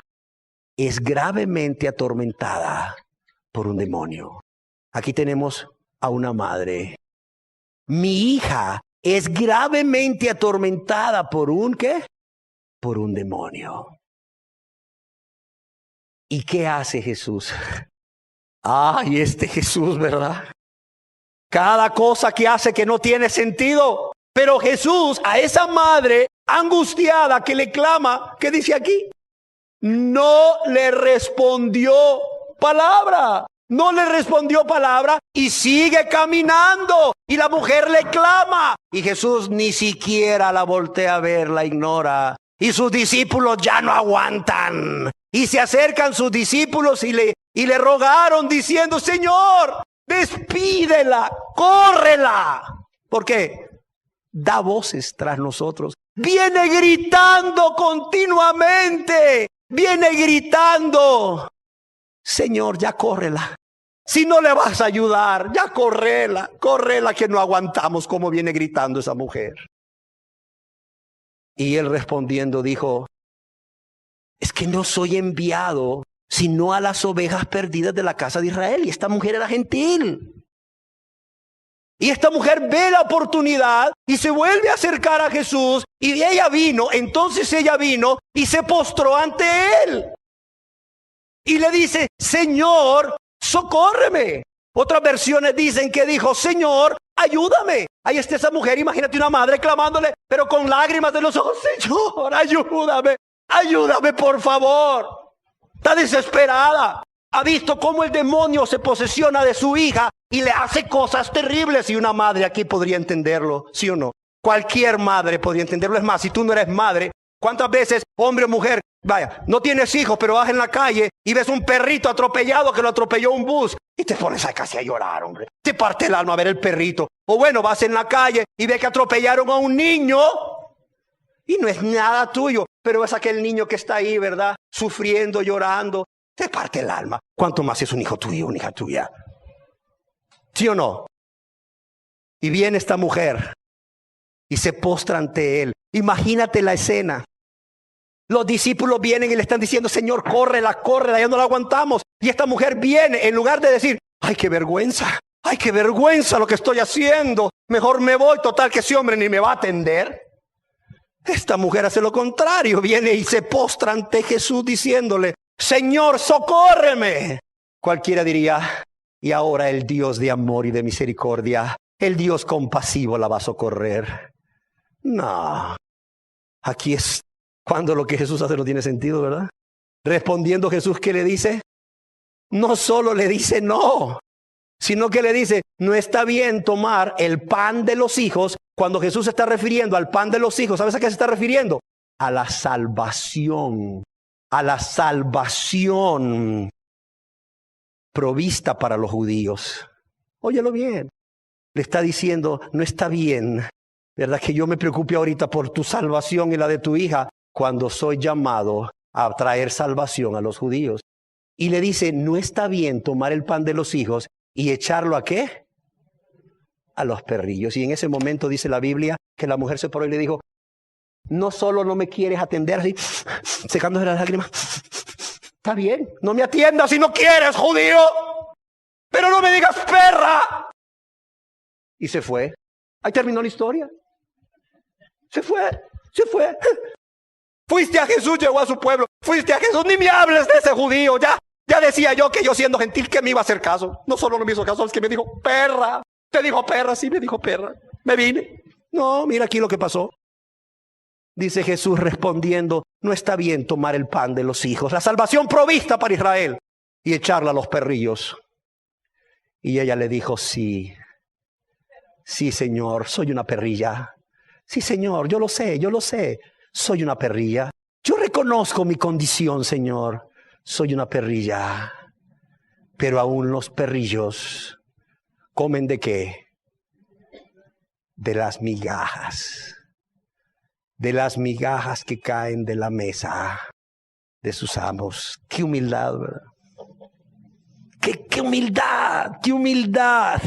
es gravemente atormentada por un demonio. Aquí tenemos a una madre. Mi hija es gravemente atormentada por un ¿qué? Por un demonio. ¿Y qué hace Jesús? Ay, este Jesús, ¿verdad? Cada cosa que hace que no tiene sentido. Pero Jesús, a esa madre angustiada que le clama, ¿qué dice aquí? No le respondió palabra. No le respondió palabra y sigue caminando. Y la mujer le clama. Y Jesús ni siquiera la voltea a ver, la ignora. Y sus discípulos ya no aguantan. Y se acercan sus discípulos y le rogaron diciendo: Señor, despídela, córrela. ¿Por qué? Da voces tras nosotros. Viene gritando continuamente. Viene gritando. Señor, ya córrela. Si no le vas a ayudar, ya córrela que no aguantamos cómo viene gritando esa mujer. Y él respondiendo dijo: es que no soy enviado sino a las ovejas perdidas de la casa de Israel. Y esta mujer era gentil. Y esta mujer ve la oportunidad y se vuelve a acercar a Jesús. Y entonces ella vino y se postró ante él. Y le dice: Señor, socórreme. Otras versiones dicen que dijo: Señor, ayúdame. Ahí está esa mujer, imagínate una madre clamándole, pero con lágrimas de los ojos: Señor, ayúdame por favor. Está desesperada. Ha visto cómo el demonio se posesiona de su hija y le hace cosas terribles. Y una madre aquí podría entenderlo, ¿sí o no? Cualquier madre podría entenderlo. Es más, si tú no eres madre, ¿cuántas veces, hombre o mujer, vaya, no tienes hijos, pero vas en la calle y ves un perrito atropellado que lo atropelló un bus y te pones a casi a llorar, hombre? Te parte el alma ver el perrito. O bueno, vas en la calle y ves que atropellaron a un niño y no es nada tuyo, pero es aquel niño que está ahí, ¿verdad? Sufriendo, llorando. Te parte el alma. ¿Cuánto más es un hijo tuyo, una hija tuya? ¿Sí o no? Y viene esta mujer y se postra ante él. Imagínate la escena. Los discípulos vienen y le están diciendo: Señor, córrela, ya no la aguantamos. Y esta mujer viene, en lugar de decir: ay, qué vergüenza lo que estoy haciendo, mejor me voy, total que ese hombre ni me va a atender. Esta mujer hace lo contrario, viene y se postra ante Jesús diciéndole: Señor, socórreme. Cualquiera diría: y ahora el Dios de amor y de misericordia, el Dios compasivo, la va a socorrer. No, aquí es cuando lo que Jesús hace no tiene sentido, ¿verdad? Respondiendo Jesús, ¿qué le dice? No solo le dice no, sino que le dice: no está bien tomar el pan de los hijos. Cuando Jesús se está refiriendo al pan de los hijos, ¿sabes a qué se está refiriendo? A la salvación provista para los judíos. Óyelo bien. Le está diciendo: no está bien, ¿verdad?, que yo me preocupe ahorita por tu salvación y la de tu hija, cuando soy llamado a traer salvación a los judíos. Y le dice: no está bien tomar el pan de los hijos y echarlo ¿a qué? A los perrillos. Y en ese momento dice la Biblia que la mujer se paró y le dijo: no solo no me quieres atender, así secándose las lágrimas, está bien, no me atiendas si no quieres, judío, pero no me digas perra. Y se fue. Ahí terminó la historia. Se fue. Fuiste a Jesús, llegó a su pueblo. Fuiste a Jesús, ni me hables de ese judío. Ya decía yo que yo, siendo gentil, que me iba a hacer caso. No solo no me hizo caso, es que me dijo perra. Te dijo perra, sí me dijo perra. Me vine. No, mira aquí lo que pasó. Dice Jesús respondiendo: no está bien tomar el pan de los hijos, la salvación provista para Israel, y echarla a los perrillos. Y ella le dijo: sí, Señor, soy una perrilla. Sí, Señor, yo lo sé, soy una perrilla. Yo reconozco mi condición, Señor, soy una perrilla. Pero aún los perrillos comen ¿de qué? De las migajas. De las migajas que caen de la mesa de sus amos. Qué humildad, ¿verdad? Qué humildad, qué humildad.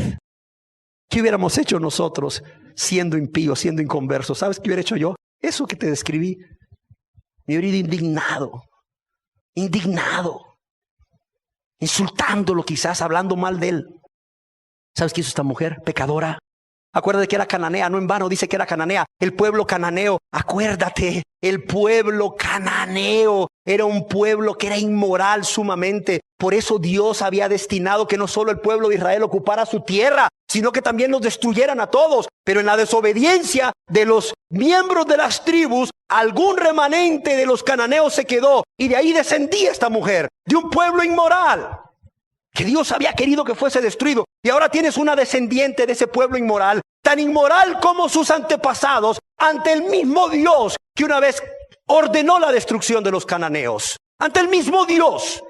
¿Qué hubiéramos hecho nosotros siendo impíos, siendo inconversos? ¿Sabes qué hubiera hecho yo? Eso que te describí. Me hubiera ido indignado, insultándolo quizás, hablando mal de él. ¿Sabes qué hizo esta mujer? Pecadora. Acuérdate que era cananea, no en vano dice que era cananea. El pueblo cananeo, acuérdate, el pueblo cananeo era un pueblo que era inmoral sumamente. Por eso Dios había destinado que no solo el pueblo de Israel ocupara su tierra, sino que también los destruyeran a todos. Pero en la desobediencia de los miembros de las tribus, algún remanente de los cananeos se quedó. Y de ahí descendía esta mujer, de un pueblo inmoral, que Dios había querido que fuese destruido. Y ahora tienes una descendiente de ese pueblo inmoral, tan inmoral como sus antepasados, ante el mismo Dios que una vez ordenó la destrucción de los cananeos. Ante el mismo Dios.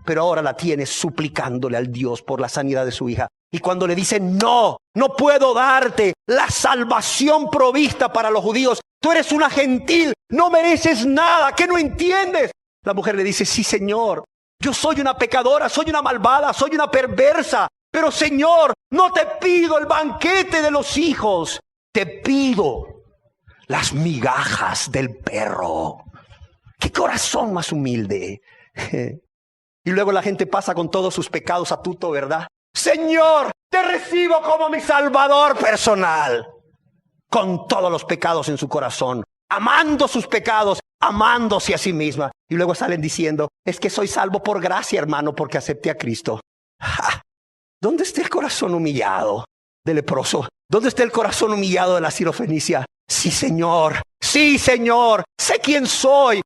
Pero ahora la tienes suplicándole al Dios por la sanidad de su hija. Y cuando le dice: no puedo darte la salvación provista para los judíos. Tú eres una gentil, no mereces nada, ¿qué no entiendes? La mujer le dice: sí, Señor. Yo soy una pecadora, soy una malvada, soy una perversa. Pero Señor, no te pido el banquete de los hijos. Te pido las migajas del perro. ¡Qué corazón más humilde! Y luego la gente pasa con todos sus pecados a tuto, ¿verdad? Señor, te recibo como mi salvador personal. Con todos los pecados en su corazón. Amando sus pecados, amándose a sí misma. Y luego salen diciendo: es que soy salvo por gracia, hermano, porque acepté a Cristo. ¡Ja! ¿Dónde está el corazón humillado del leproso? ¿Dónde está el corazón humillado de la sirofenicia? Sí, Señor, sé quién soy,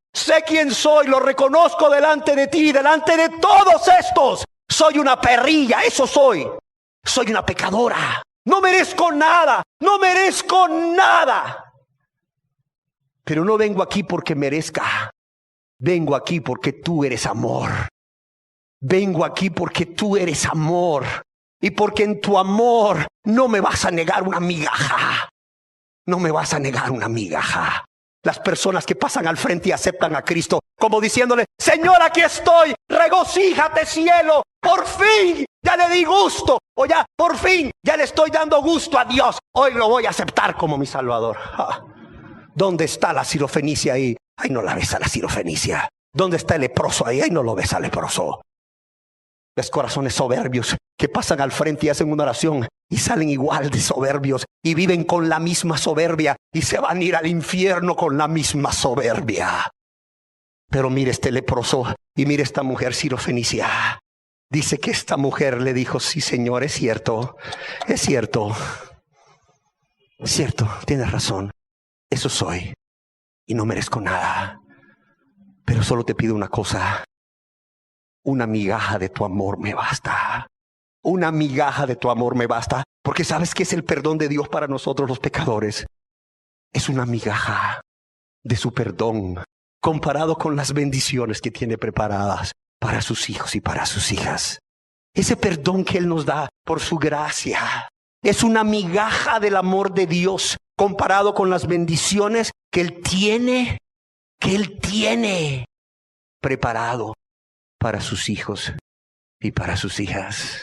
lo reconozco delante de ti, delante de todos estos. Soy una perrilla, eso soy una pecadora. No merezco nada, no merezco nada. Pero no vengo aquí porque merezca. Vengo aquí porque tú eres amor. Vengo aquí porque tú eres amor. Y porque en tu amor no me vas a negar una migaja. No me vas a negar una migaja. Las personas que pasan al frente y aceptan a Cristo, como diciéndole: Señor, aquí estoy, regocíjate, cielo, por fin ya le di gusto, o ya por fin ya le estoy dando gusto a Dios, hoy lo voy a aceptar como mi Salvador. ¿Dónde está la sirofenicia ahí? Ahí no la ves a la sirofenicia. ¿Dónde está el leproso ahí? Ahí no lo ves al leproso. Ves corazones soberbios que pasan al frente y hacen una oración y salen igual de soberbios y viven con la misma soberbia y se van a ir al infierno con la misma soberbia. Pero mire este leproso y mire esta mujer sirofenicia. Dice que esta mujer le dijo: sí, Señor, es cierto, es cierto, es cierto, tienes razón, eso soy y no merezco nada, pero solo te pido una cosa: una migaja de tu amor me basta. Una migaja de tu amor me basta. Porque ¿sabes qué es el perdón de Dios para nosotros los pecadores? Es una migaja de su perdón comparado con las bendiciones que tiene preparadas para sus hijos y para sus hijas. Ese perdón que Él nos da por su gracia es una migaja del amor de Dios comparado con las bendiciones que Él tiene preparado para sus hijos y para sus hijas.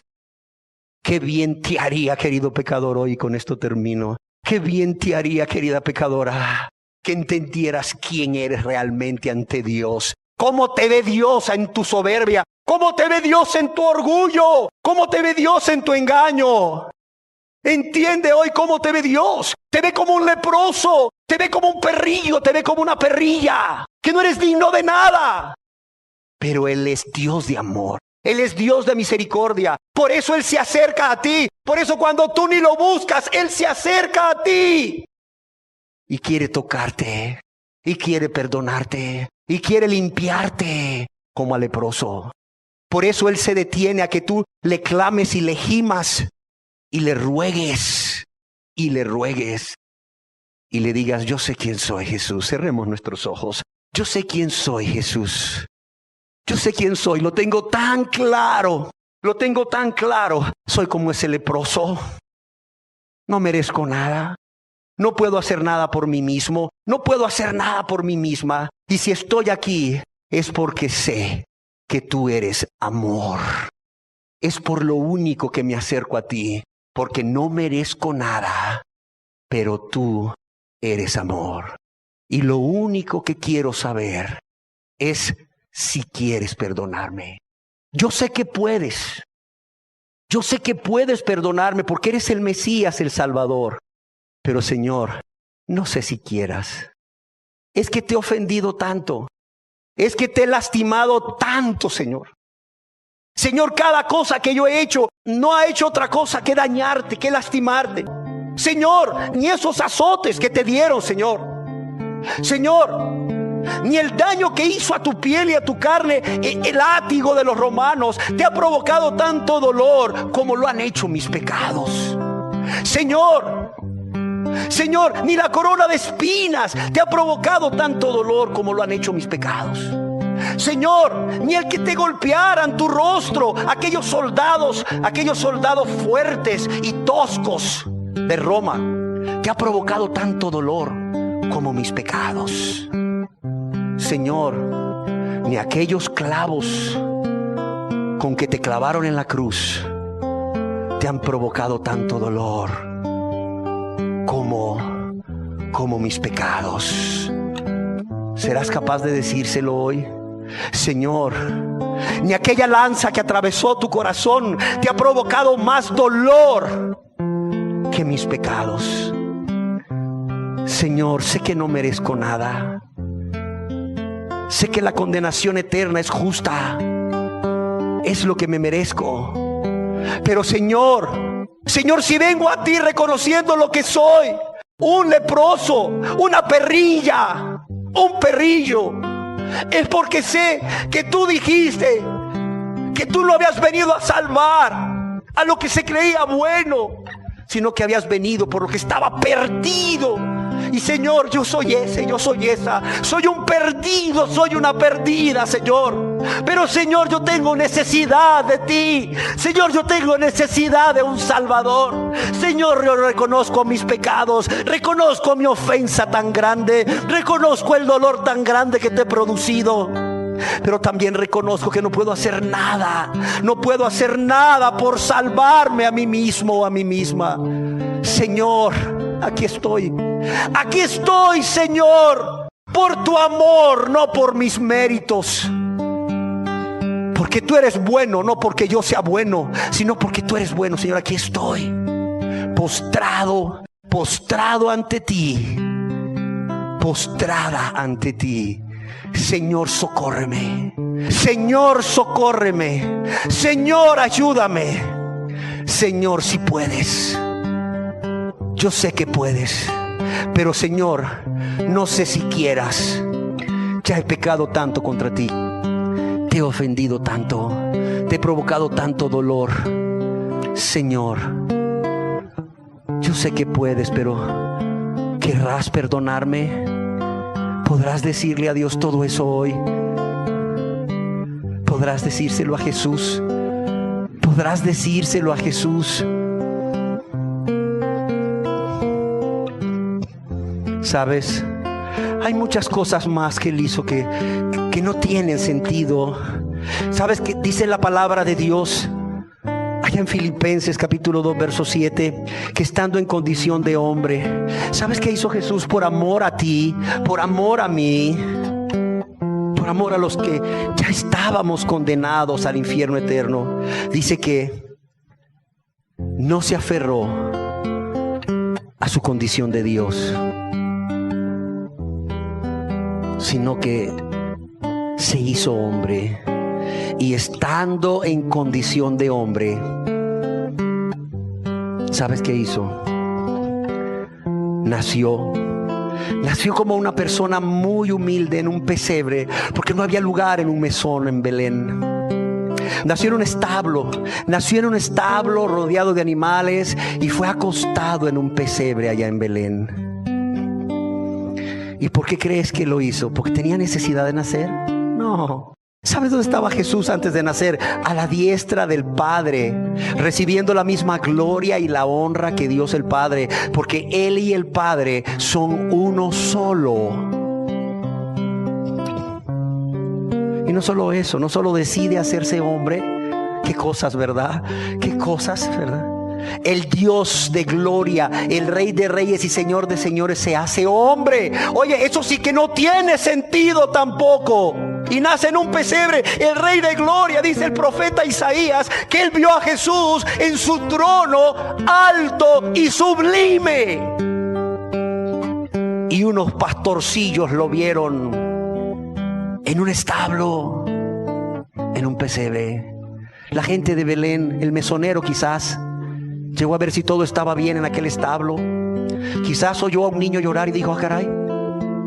Qué bien te haría, querido pecador, hoy con esto termino. Qué bien te haría, querida pecadora, que entendieras quién eres realmente ante Dios. Cómo te ve Dios en tu soberbia. Cómo te ve Dios en tu orgullo. Cómo te ve Dios en tu engaño. Entiende hoy cómo te ve Dios. Te ve como un leproso. Te ve como un perrillo. Te ve como una perrilla. Que no eres digno de nada. Pero Él es Dios de amor. Él es Dios de misericordia. Por eso Él se acerca a ti. Por eso cuando tú ni lo buscas, Él se acerca a ti. Y quiere tocarte. Y quiere perdonarte. Y quiere limpiarte como al leproso. Por eso Él se detiene a que tú le clames y le gimas. Y le ruegues. Y le ruegues. Y le digas: yo sé quién soy, Jesús. Cerremos nuestros ojos. Yo sé quién soy, Jesús. Yo sé quién soy, lo tengo tan claro, soy como ese leproso, no merezco nada, no puedo hacer nada por mí mismo, no puedo hacer nada por mí misma, y si estoy aquí es porque sé que tú eres amor, es por lo único que me acerco a ti, porque no merezco nada, pero tú eres amor, y lo único que quiero saber es si quieres perdonarme. Yo sé que puedes. Yo sé que puedes perdonarme porque eres el Mesías, el Salvador. Pero Señor, no sé si quieras. Es que te he ofendido tanto. Es que te he lastimado tanto, Señor. Señor, cada cosa que yo he hecho no ha hecho otra cosa que dañarte, que lastimarte. Señor, ni esos azotes que te dieron, Señor. Señor, ni el daño que hizo a tu piel y a tu carne el látigo de los romanos te ha provocado tanto dolor como lo han hecho mis pecados. Señor, ni la corona de espinas te ha provocado tanto dolor como lo han hecho mis pecados. Señor, ni el que te golpearan tu rostro, aquellos soldados fuertes y toscos de Roma, te ha provocado tanto dolor como mis pecados. Señor, ni aquellos clavos con que te clavaron en la cruz te han provocado tanto dolor como mis pecados. ¿Serás capaz de decírselo hoy? Señor, ni aquella lanza que atravesó tu corazón te ha provocado más dolor que mis pecados. Señor, sé que no merezco nada. Sé que la condenación eterna es justa. Es lo que me merezco. Pero Señor, si vengo a ti reconociendo lo que soy, un leproso, una perrilla, un perrillo, es porque sé que tú dijiste que tú lo habías venido a salvar a lo que se creía bueno. sino que habías venido por lo que estaba perdido. Y Señor, yo soy ese, yo soy esa. Soy un perdido, soy una perdida, Señor. Pero Señor, yo tengo necesidad de ti. Señor, yo tengo necesidad de un Salvador. Señor, yo reconozco mis pecados, reconozco mi ofensa tan grande, reconozco el dolor tan grande que te he producido. Pero también reconozco que no puedo hacer nada. No puedo hacer nada por salvarme a mí mismo o a mí misma. Señor, aquí estoy. Aquí estoy, Señor, por tu amor, no por mis méritos. Porque tú eres bueno, no porque yo sea bueno, sino porque tú eres bueno, Señor. Aquí estoy, postrado ante ti, postrada ante ti. Señor, socórreme. Señor, socórreme. Señor, ayúdame. Señor, si puedes. Yo sé que puedes, pero Señor, no sé si quieras. Ya he pecado tanto contra ti. Te he ofendido tanto. Te he provocado tanto dolor. Señor, yo sé que puedes, pero ¿querrás perdonarme? ¿Podrás decirle a Dios todo eso hoy? ¿Podrás decírselo a Jesús? ¿Podrás decírselo a Jesús? ¿Sabes? Hay muchas cosas más que Él hizo que no tienen sentido. ¿Sabes qué dice la palabra de Dios? Allá en Filipenses capítulo 2 verso 7, que estando en condición de hombre, ¿sabes qué hizo Jesús por amor a ti, por amor a mí, por amor a los que ya estábamos condenados al infierno eterno? Dice que no se aferró a su condición de Dios, sino que se hizo hombre. Y estando en condición de hombre, ¿sabes qué hizo? Nació como una persona muy humilde en un pesebre, porque no había lugar en un mesón en Belén. Nació en un establo rodeado de animales, y fue acostado en un pesebre allá en Belén. ¿Y por qué crees que lo hizo? ¿Porque tenía necesidad de nacer? No. ¿Sabes dónde estaba Jesús antes de nacer? A la diestra del Padre, recibiendo la misma gloria y la honra que Dios el Padre, porque Él y el Padre son uno solo. Y no solo eso, no solo decide hacerse hombre. Qué cosas, ¿verdad? Qué cosas, ¿verdad? El Dios de gloria, el Rey de reyes y Señor de señores, se hace hombre. Oye, eso sí que no tiene sentido tampoco. Y nace en un pesebre. El Rey de gloria, dice el profeta Isaías, que él vio a Jesús en su trono alto y sublime. Y unos pastorcillos lo vieron en un establo, en un pesebre. La gente de Belén, el mesonero quizás, llegó a ver si todo estaba bien en aquel establo. Quizás oyó a un niño llorar y dijo: ah, caray,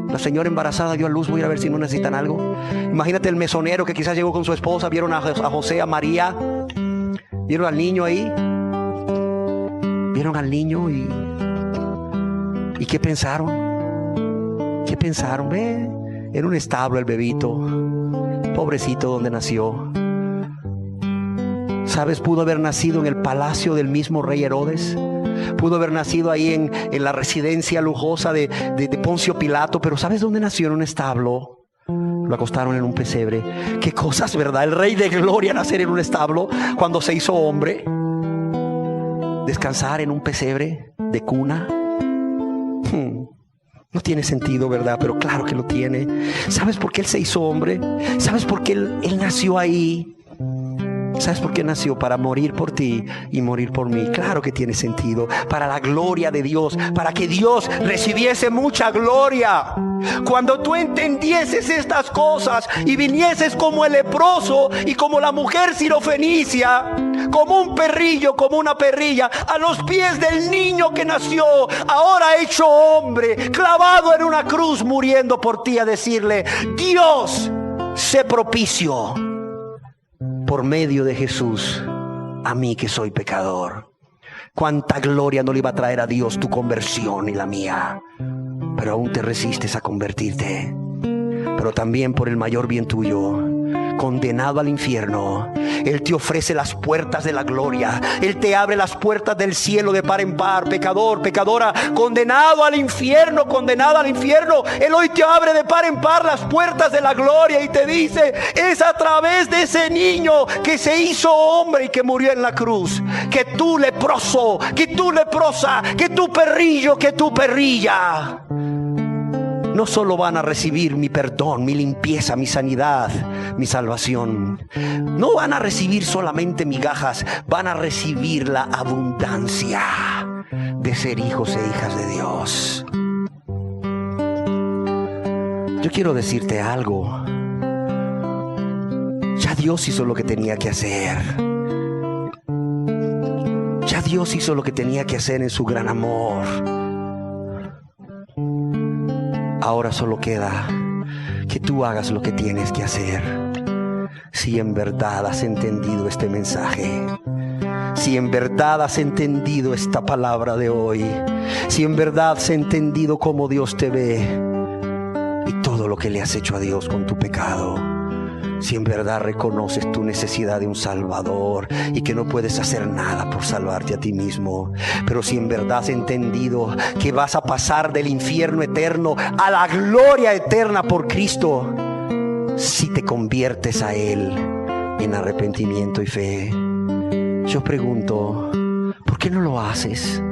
la señora embarazada dio a luz, voy a ver si no necesitan algo. Imagínate el mesonero que quizás llegó con su esposa, vieron a José, a María, vieron al niño ahí, vieron al niño y ¿qué pensaron? ¿Qué pensaron? Ve, en un establo el bebito, pobrecito, donde nació. ¿Sabes? Pudo haber nacido en el palacio del mismo rey Herodes. Pudo haber nacido ahí en la residencia lujosa de Poncio Pilato. Pero ¿sabes dónde nació? En un establo. Lo acostaron en un pesebre. Qué cosas, ¿verdad? El Rey de gloria nacer en un establo cuando se hizo hombre. Descansar en un pesebre de cuna. No tiene sentido, ¿verdad? Pero claro que lo tiene. ¿Sabes por qué Él se hizo hombre? ¿Sabes por qué Él nació ahí? ¿Sabes por qué nació? Para morir por ti y morir por mí. Claro que tiene sentido. Para la gloria de Dios. Para que Dios recibiese mucha gloria. Cuando tú entendieses estas cosas y vinieses como el leproso y como la mujer sirofenicia, como un perrillo, como una perrilla, a los pies del niño que nació, ahora hecho hombre, clavado en una cruz, muriendo por ti, a decirle: Dios, sé propicio por medio de Jesús a mí que soy pecador. Cuánta gloria no le iba a traer a Dios tu conversión y la mía. Pero aún te resistes a convertirte. Pero también por el mayor bien tuyo, condenado al infierno, Él te ofrece las puertas de la gloria. Él te abre las puertas del cielo de par en par. Pecador, pecadora, condenado al infierno, condenada al infierno, Él hoy te abre de par en par las puertas de la gloria y te dice: es a través de ese niño que se hizo hombre y que murió en la cruz, que tú leproso, que tú leprosa, que tú perrillo, que tú perrilla, no solo van a recibir mi perdón, mi limpieza, mi sanidad, mi salvación. No van a recibir solamente migajas, van a recibir la abundancia de ser hijos e hijas de Dios. Yo quiero decirte algo. Ya Dios hizo lo que tenía que hacer. Ya Dios hizo lo que tenía que hacer en su gran amor. Ahora solo queda que tú hagas lo que tienes que hacer. Si en verdad has entendido este mensaje, si en verdad has entendido esta palabra de hoy, si en verdad has entendido cómo Dios te ve y todo lo que le has hecho a Dios con tu pecado, si en verdad reconoces tu necesidad de un Salvador y que no puedes hacer nada por salvarte a ti mismo, pero si en verdad has entendido que vas a pasar del infierno eterno a la gloria eterna por Cristo, si te conviertes a Él en arrepentimiento y fe, yo pregunto, ¿por qué no lo haces?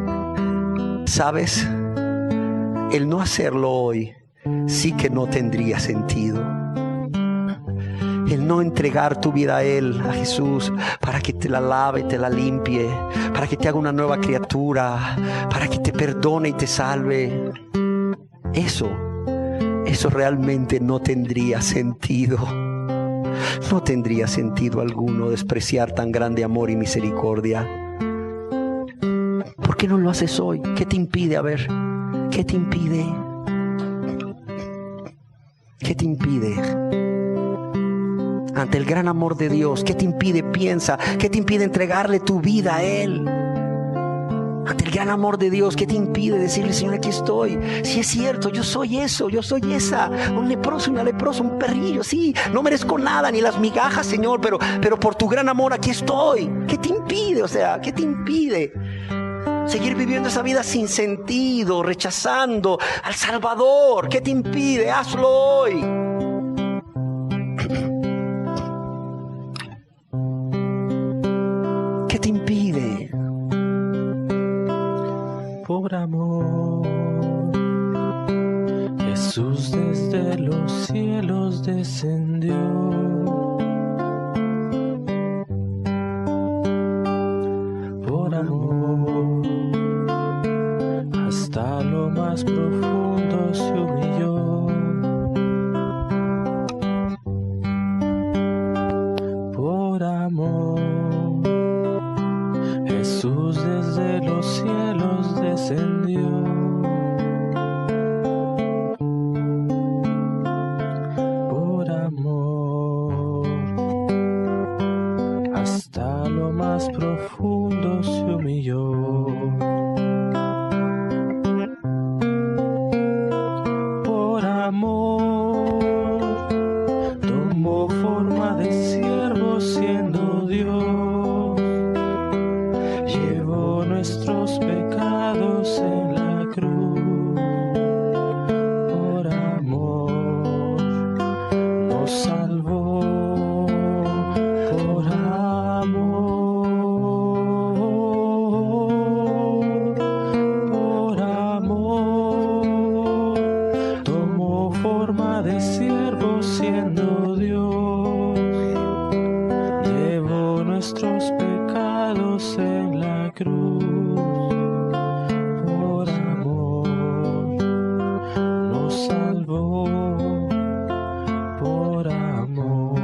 ¿Sabes? El no hacerlo hoy sí que no tendría sentido. El no entregar tu vida a Él, a Jesús, para que te la lave, te la limpie, para que te haga una nueva criatura, para que te perdone y te salve. Eso realmente no tendría sentido. No tendría sentido alguno despreciar tan grande amor y misericordia. ¿Por qué no lo haces hoy? ¿Qué te impide? A ver, ¿qué te impide? ¿Qué te impide? Ante el gran amor de Dios, ¿qué te impide? Piensa, ¿qué te impide entregarle tu vida a Él? Ante el gran amor de Dios, ¿qué te impide decirle: Señor, aquí estoy? Si es cierto, yo soy eso, yo soy esa, un leproso, una leprosa, un perrillo, sí, no merezco nada, ni las migajas, Señor, pero por tu gran amor aquí estoy. ¿Qué te impide? O sea, ¿qué te impide seguir viviendo esa vida sin sentido, rechazando al Salvador? ¿Qué te impide? Hazlo hoy. ¿Qué te impide? Por amor, Jesús desde los cielos descendió. Por amor, hasta lo más profundo se humilló. Por amor, Jesús desde los cielos descendió. Por amor, hasta lo más profundo se humilló. Por amor, tomó forma de siervo siendo Dios. Llevó nuestros pecados en la cruz. Por amor nos salvó. Por amor tomó forma de siervo siendo Dios. Llevó nuestros pecados en la cruz. Por amor nos salvó. Por amor.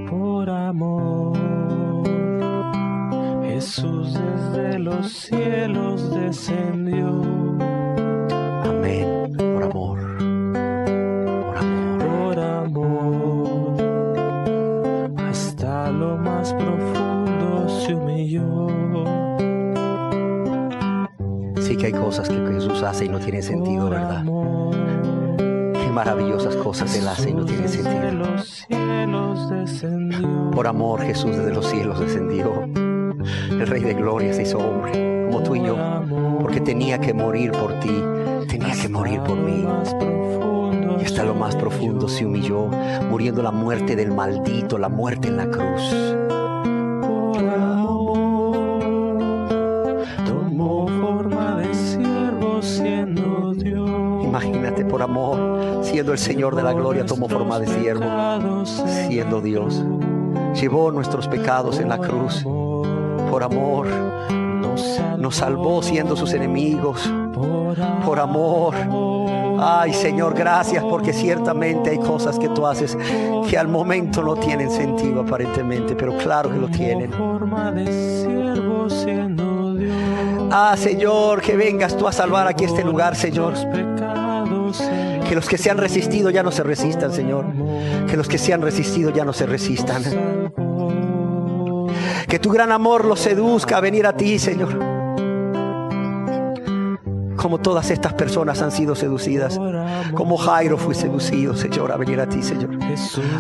Por amor, Jesús desde los cielos descendió. Amén. Por amor. Por amor. Por amor, hasta lo más Sí que hay cosas que Jesús hace y no tienen sentido, ¿verdad? Qué maravillosas cosas Él hace y no tienen sentido. Por amor Jesús desde los cielos descendió. El Rey de Gloria se hizo hombre, como tú y yo, porque tenía que morir por ti, tenía que morir por mí. Y hasta lo más profundo se humilló, muriendo la muerte del maldito, la muerte en la cruz. Tomó forma de siervo siendo Dios. Imagínate, por amor, siendo el Señor de la gloria, tomó forma de siervo, siendo Dios. Llevó nuestros pecados en la cruz. Por amor, nos salvó siendo sus enemigos. Por amor. Ay, Señor, gracias, porque ciertamente hay cosas que tú haces que al momento no tienen sentido aparentemente, pero claro que lo tienen. Ah, Señor, que vengas tú a salvar aquí este lugar, Señor. Que los que se han resistido ya no se resistan, Señor. Que los que se han resistido ya no se resistan. Que tu gran amor los seduzca a venir a ti, Señor. Como todas estas personas han sido seducidas, como Jairo fue seducido, Señor, a venir a ti, Señor.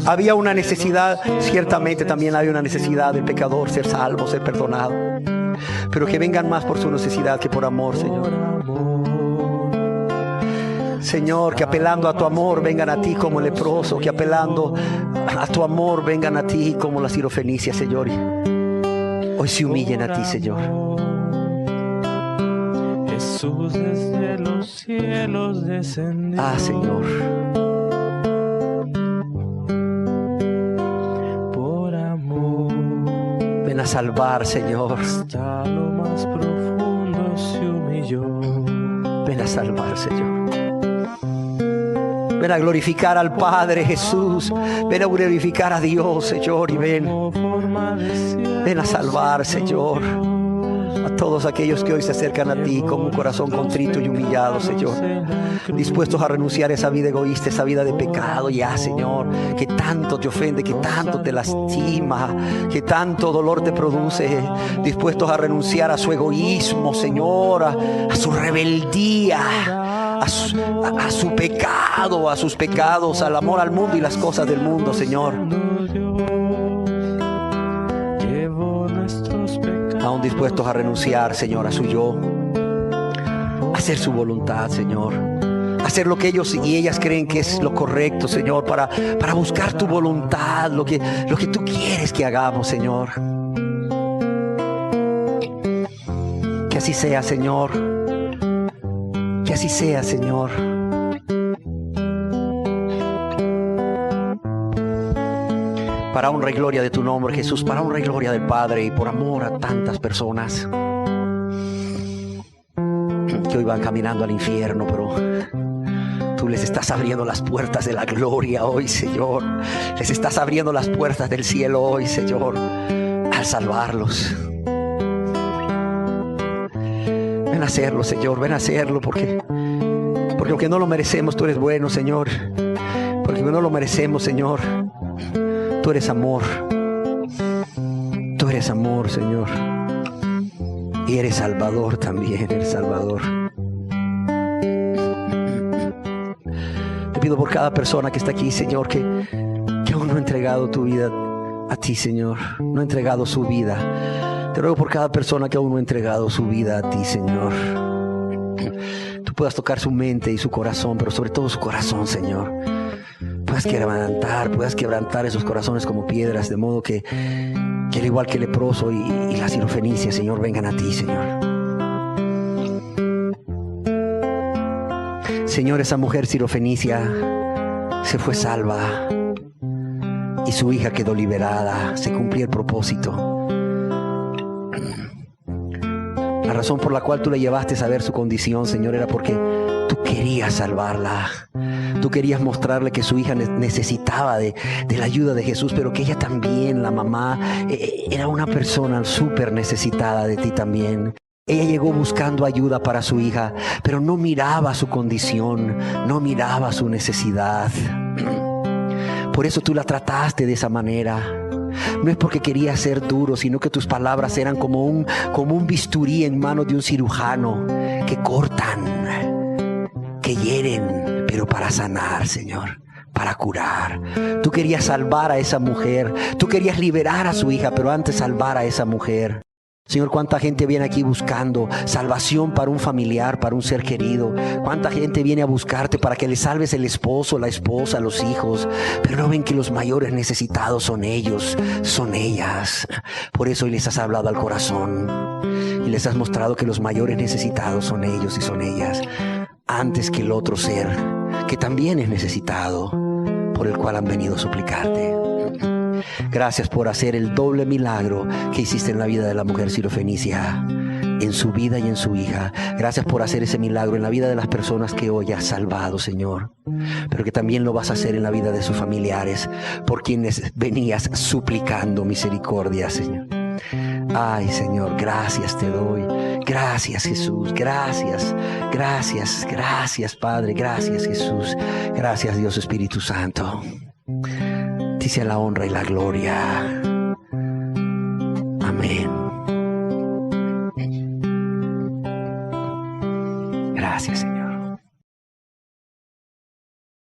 Había una necesidad, ciertamente también hay una necesidad del pecador, ser salvo, ser perdonado. Pero que vengan más por su necesidad que por amor, Señor. Señor, que apelando a tu amor vengan a ti como el leproso, que apelando a tu amor vengan a ti como la sirofenicia, Señor. Hoy se humillen a ti, Señor. Jesús desde los cielos descendió. Ah, Señor. Por amor. Ven a salvar, Señor. Hasta lo más profundo se humilló. Ven a salvar, Señor. Ven a glorificar al Padre, Jesús. Ven a glorificar a Dios, Señor. Y ven a salvar, Señor, a todos aquellos que hoy se acercan a ti con un corazón contrito y humillado, Señor, dispuestos a renunciar a esa vida egoísta, esa vida de pecado ya, Señor, que tanto te ofende, que tanto te lastima, que tanto dolor te produce, dispuestos a renunciar a su egoísmo, Señor, a su rebeldía, a su pecado, a sus pecados, al amor al mundo y las cosas del mundo, Señor. Aún dispuestos a renunciar, Señor, a su yo, a hacer su voluntad, Señor, a hacer lo que ellos y ellas creen que es lo correcto, Señor, para buscar tu voluntad, lo que tú quieres que hagamos, Señor. Que así sea, Señor. Que así sea, Señor. Para honra y gloria de tu nombre, Jesús, para honra y gloria del Padre y por amor a tantas personas que hoy van caminando al infierno, pero tú les estás abriendo las puertas de la gloria hoy, Señor. Les estás abriendo las puertas del cielo hoy, Señor, al salvarlos. Ven a hacerlo, Señor, ven a hacerlo, porque aunque no lo merecemos, tú eres bueno, Señor. Porque no lo merecemos, Señor. Tú eres amor. Tú eres amor, Señor. Y eres Salvador también, eres Salvador. Te pido por cada persona que está aquí, Señor, que aún no ha entregado tu vida a ti, Señor. No ha entregado su vida. Te ruego por cada persona que aún no ha entregado su vida a ti, Señor. Tú puedas tocar su mente y su corazón, pero sobre todo su corazón, Señor. Puedas quebrantar esos corazones como piedras, de modo que al igual que el leproso y la sirofenicia, Señor, vengan a ti, Señor. Señor, esa mujer sirofenicia se fue salva y su hija quedó liberada. Se cumplió el propósito. La razón por la cual tú la llevaste a saber su condición, Señor, era porque tú querías salvarla. Tú querías mostrarle que su hija necesitaba de la ayuda de Jesús, pero que ella también, la mamá, era una persona súper necesitada de ti también. Ella llegó buscando ayuda para su hija, pero no miraba su condición, no miraba su necesidad. Por eso tú la trataste de esa manera. No es porque quería ser duro, sino que tus palabras eran como un bisturí en manos de un cirujano que cortan, que hieren, pero para sanar, Señor, para curar. Tú querías salvar a esa mujer, tú querías liberar a su hija, pero antes salvar a esa mujer. Señor, cuánta gente viene aquí buscando salvación para un familiar, para un ser querido. Cuánta gente viene a buscarte para que le salves el esposo, la esposa, los hijos, pero no ven que los mayores necesitados son ellos, son ellas. Por eso hoy les has hablado al corazón y les has mostrado que los mayores necesitados son ellos y son ellas, antes que el otro ser que también es necesitado, por el cual han venido a suplicarte. Gracias por hacer el doble milagro que hiciste en la vida de la mujer sirofenicia, en su vida y en su hija. Gracias por hacer ese milagro en la vida de las personas que hoy has salvado, Señor, pero que también lo vas a hacer en la vida de sus familiares, por quienes venías suplicando misericordia, Señor. Ay, Señor, gracias te doy. Gracias, Jesús. Gracias, gracias, gracias, Padre. Gracias, Jesús. Gracias, Dios Espíritu Santo. Dice la honra y la gloria.